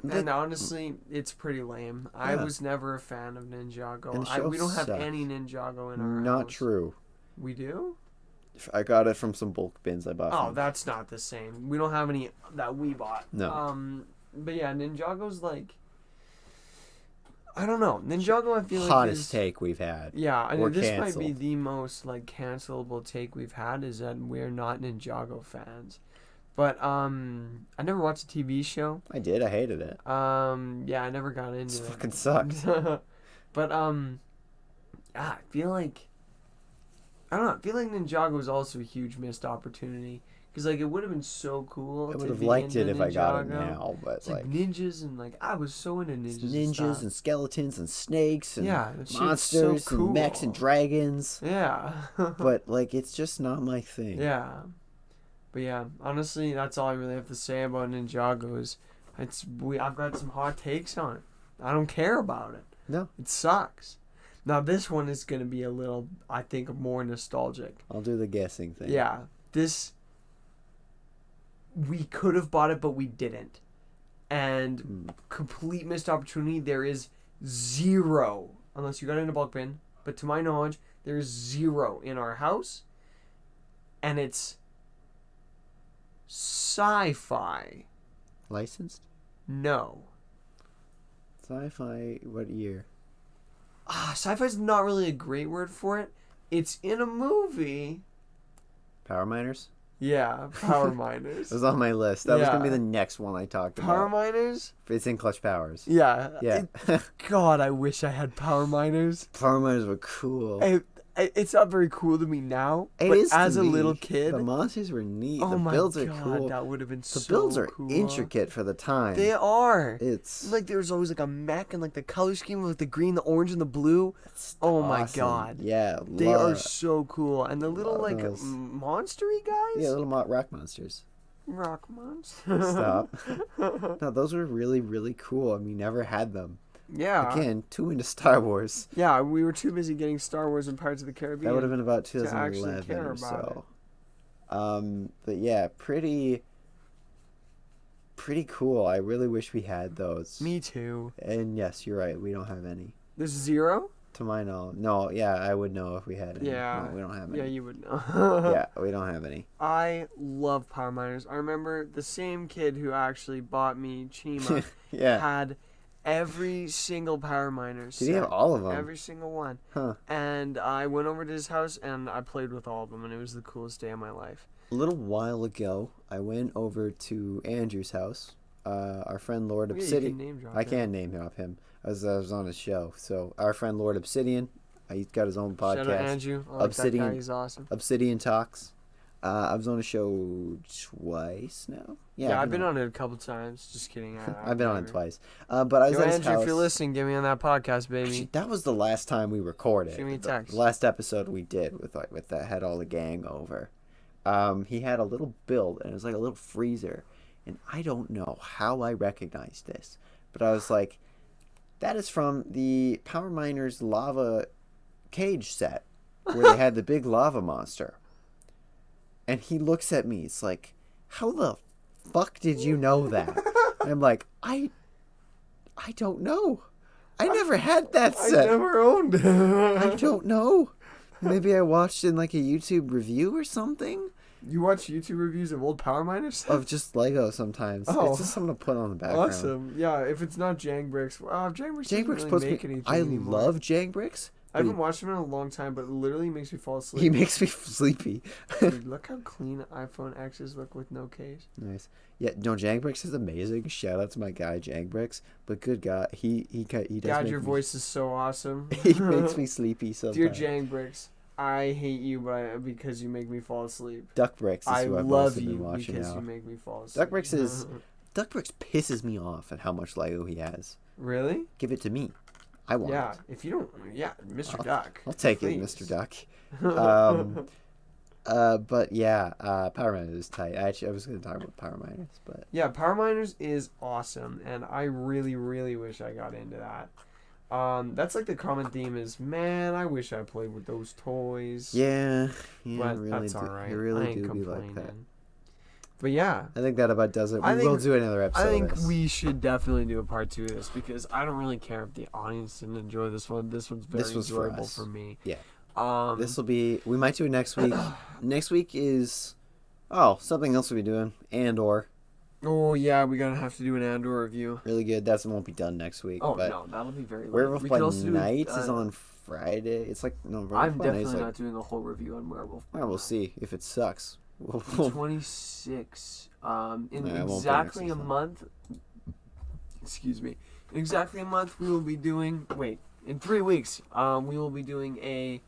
And honestly, it's pretty lame. I Yeah. was never a fan of Ninjago. And the show We don't have sucked. any Ninjago in our Not house. true. We do? I got it from some bulk bins I bought. Oh, from- that's not the same. We don't have any that we bought. No. But yeah, Ninjago's like, I don't know. Ninjago, I feel like hottest is, take we've had. Yeah, I Or mean, this might be canceled. the most like cancelable take we've had is that we're not Ninjago fans. But I never watched a TV show. I did. I hated it. Yeah, I never got into It it. fucking sucked. But I feel like I don't know. I feel like Ninjago was also a huge missed opportunity because like it would have been so cool. I to would have be liked it into if I got it Ninjago. now, but It's like ninjas and like I was so into ninjas. ninjas and skeletons and snakes and yeah, that shit's monsters so cool. and mechs and dragons. Yeah. But like, it's just not my thing. Yeah. But yeah, honestly, that's all I really have to say about Ninjago is I've got some hot takes on it. I don't care about it. No. It sucks. Now this one is gonna be a little, I think, more nostalgic. I'll do the guessing thing. Yeah, this. We could have bought it, but we didn't. And complete missed opportunity. There is 0, unless you got it in a bulk bin. But to my knowledge, there is 0 in our house. And it's sci-fi. Licensed? No. Sci-fi, what year? Sci-fi is not really a great word for it. It's in a movie. Power Miners? Yeah, Power Miners. It was on my list. That was going to be the next one I talked about. Power Miners? It's in Clutch Powers. Yeah. Yeah. God, I wish I had Power Miners. Power Miners were cool. It's not very cool to me now, It but is to as a me. little kid, The monsters were neat. oh The my builds God, are cool. that would have been The so builds are cool. intricate for the time. They are. It's Like there was always like a mech and like the color scheme with the green, the orange, and the blue. Oh my awesome. God. Yeah, They are so cool, and the little love like those. monstery guys. Yeah, little rock monsters. Rock monsters. Stop. No, those were really, really cool, and we never had them. Yeah. Again, too into Star Wars. Yeah, we were too busy getting Star Wars and Pirates of the Caribbean. That would have been about to actually 2011 care or about so. But yeah, pretty cool. I really wish we had those. Me too. And yes, you're right. We don't have any. There's 0? To my knowledge. No, yeah, I would know if we had any. Yeah. No, we don't have any. Yeah, you would know. Yeah, we don't have any. I love Power Miners. I remember the same kid who actually bought me Chima Yeah. had every single Power Miners. Did he have all of them? Every single one. Huh. And I went over to his house and I played with all of them, and it was the coolest day of my life. A little while ago, I went over to Andrew's house. Our friend Lord Yeah, you Obsidian. can name drop I him. can't name drop him. I was on his show. So our friend Lord Obsidian, he's got his own podcast. Shout out Andrew. I like Obsidian. that guy. He's awesome. Obsidian Talks. I was on a show twice now. Yeah, I've been on it a couple times. Just kidding. I've been on it twice. But I was Yo, at his Andrew, house. if you're listening, get me on that podcast, baby. Actually, that was the last time we recorded. Shoot me a The text. last episode we did with that had all the gang over. He had a little build, and it was like a little freezer. And I don't know how I recognized this, but I was like, that is from the Power Miners lava cage set where they had the big lava monster. And he looks at me. It's like, how the fuck did you know that? And I'm like, I don't know. I never had that I set. never owned it. I don't know. Maybe I watched in like a YouTube review or something You watch YouTube reviews of old Power Miners? of just Lego sometimes. Oh. It's just something to put on the background. Awesome. Yeah, if it's not Jangbricks, Jangbricks doesn't Jangbricks really puts make me. anything I anymore. love Jangbricks. I haven't watched him in a long time, but it literally makes me fall asleep. He makes me sleepy. Dude, look how clean iPhone X's look with no case. Nice. Yeah, no, Jangbricks is amazing. Shout out to my guy Jangbricks. But good God, he does. Dad, make your me- voice is so awesome. He makes me sleepy sometimes. Dear Jangbricks, I hate you, because you make me fall asleep. Duckbricks is I who I've love also been you watching because now. you make me fall asleep. Duckbricks pisses me off at how much Lego he has. Really? Give it to me. I want Yeah. it. If you don't, Mr. Duck. I'll take please. it, Mr. Duck. But yeah, Power Miners is tight. Actually, I was going to talk about Power Miners, but Yeah, Power Miners is awesome, and I really, really wish I got into that. That's like the common theme is, man, I wish I played with those toys. yeah, But really that's do. alright. You I really ain't do be complaining. like that. But yeah, I think that about does it. I We will think- do another episode. I think of this. we should definitely do a part 2 of this because I don't really care if the audience didn't enjoy this one. This one's very This was for enjoyable us. for me. Yeah. Um, This will be. We might do it next week. Next week is. Oh, something else we'll be doing. Andor. Oh yeah, we're gonna have to do an Andor review. Really good. That won't be done next week. Oh but no, that'll be very. late. Werewolf We by could also do, Night is on Friday. It's like no. Werewolf I'm by Night is definitely like, not doing a whole review on Werewolf. Well, we'll see if it sucks. We'll- 26. In Yeah, it won't be exactly next a season. month. Excuse me. In exactly a month, we will be doing. Wait, in 3 weeks, we will be doing a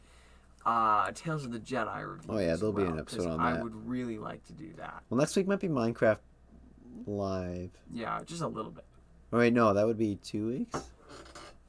Tales of the Jedi review. Oh, yeah, as there'll be an well, episode 'cause on I that. would really like to do that. Well, next week might be Minecraft Live. Yeah, just a little bit. Oh, wait, no, that would be 2 weeks?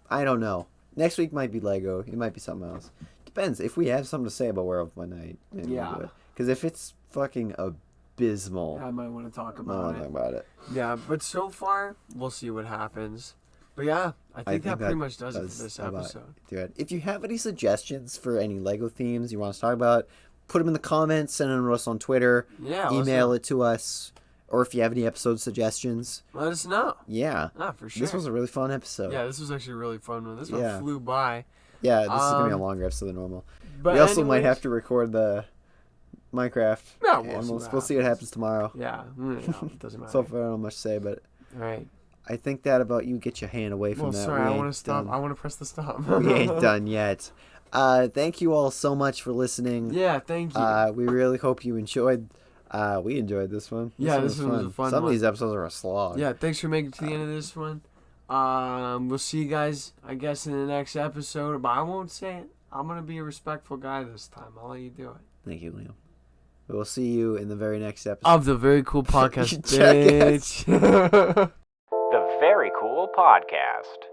I don't know. Next week might be Lego. It might be something else. Depends. If we have something to say about Werewolf by Night, maybe Yeah. we'll do it. Because if it's fucking abysmal, I might want to talk I don't about want to it. talk about it. Yeah, but so far, we'll see what happens. But yeah, I think that pretty that much does it for this about episode. do it. If you have any suggestions for any Lego themes you want us to talk about, put them in the comments, send them to us on Twitter, Yeah, email it to us, or if you have any episode suggestions, let us know. Yeah. For sure. This was a really fun episode. Yeah, this was actually a really fun one. This one flew by. Yeah, this is going to be a longer episode than normal. But we also might have to record the Minecraft. Yeah, we'll see what happens tomorrow. Yeah, it doesn't matter. So far, I don't have much to say, but all right. I think that about you. Get your hand away from that. Sorry, I want to stop. I want to press the stop. We ain't done yet. Thank you all so much for listening. Yeah, thank you. We really hope you enjoyed. We enjoyed this one. This one was a fun Some one. of these episodes are a slog. Yeah, thanks for making it to the end of this one. We'll see you guys, I guess, in the next episode. But I won't say it. I'm gonna be a respectful guy this time. I'll let you do it. Thank you, Liam. We'll see you in the very next episode of the Very Cool Podcast, bitch. The Very Cool Podcast.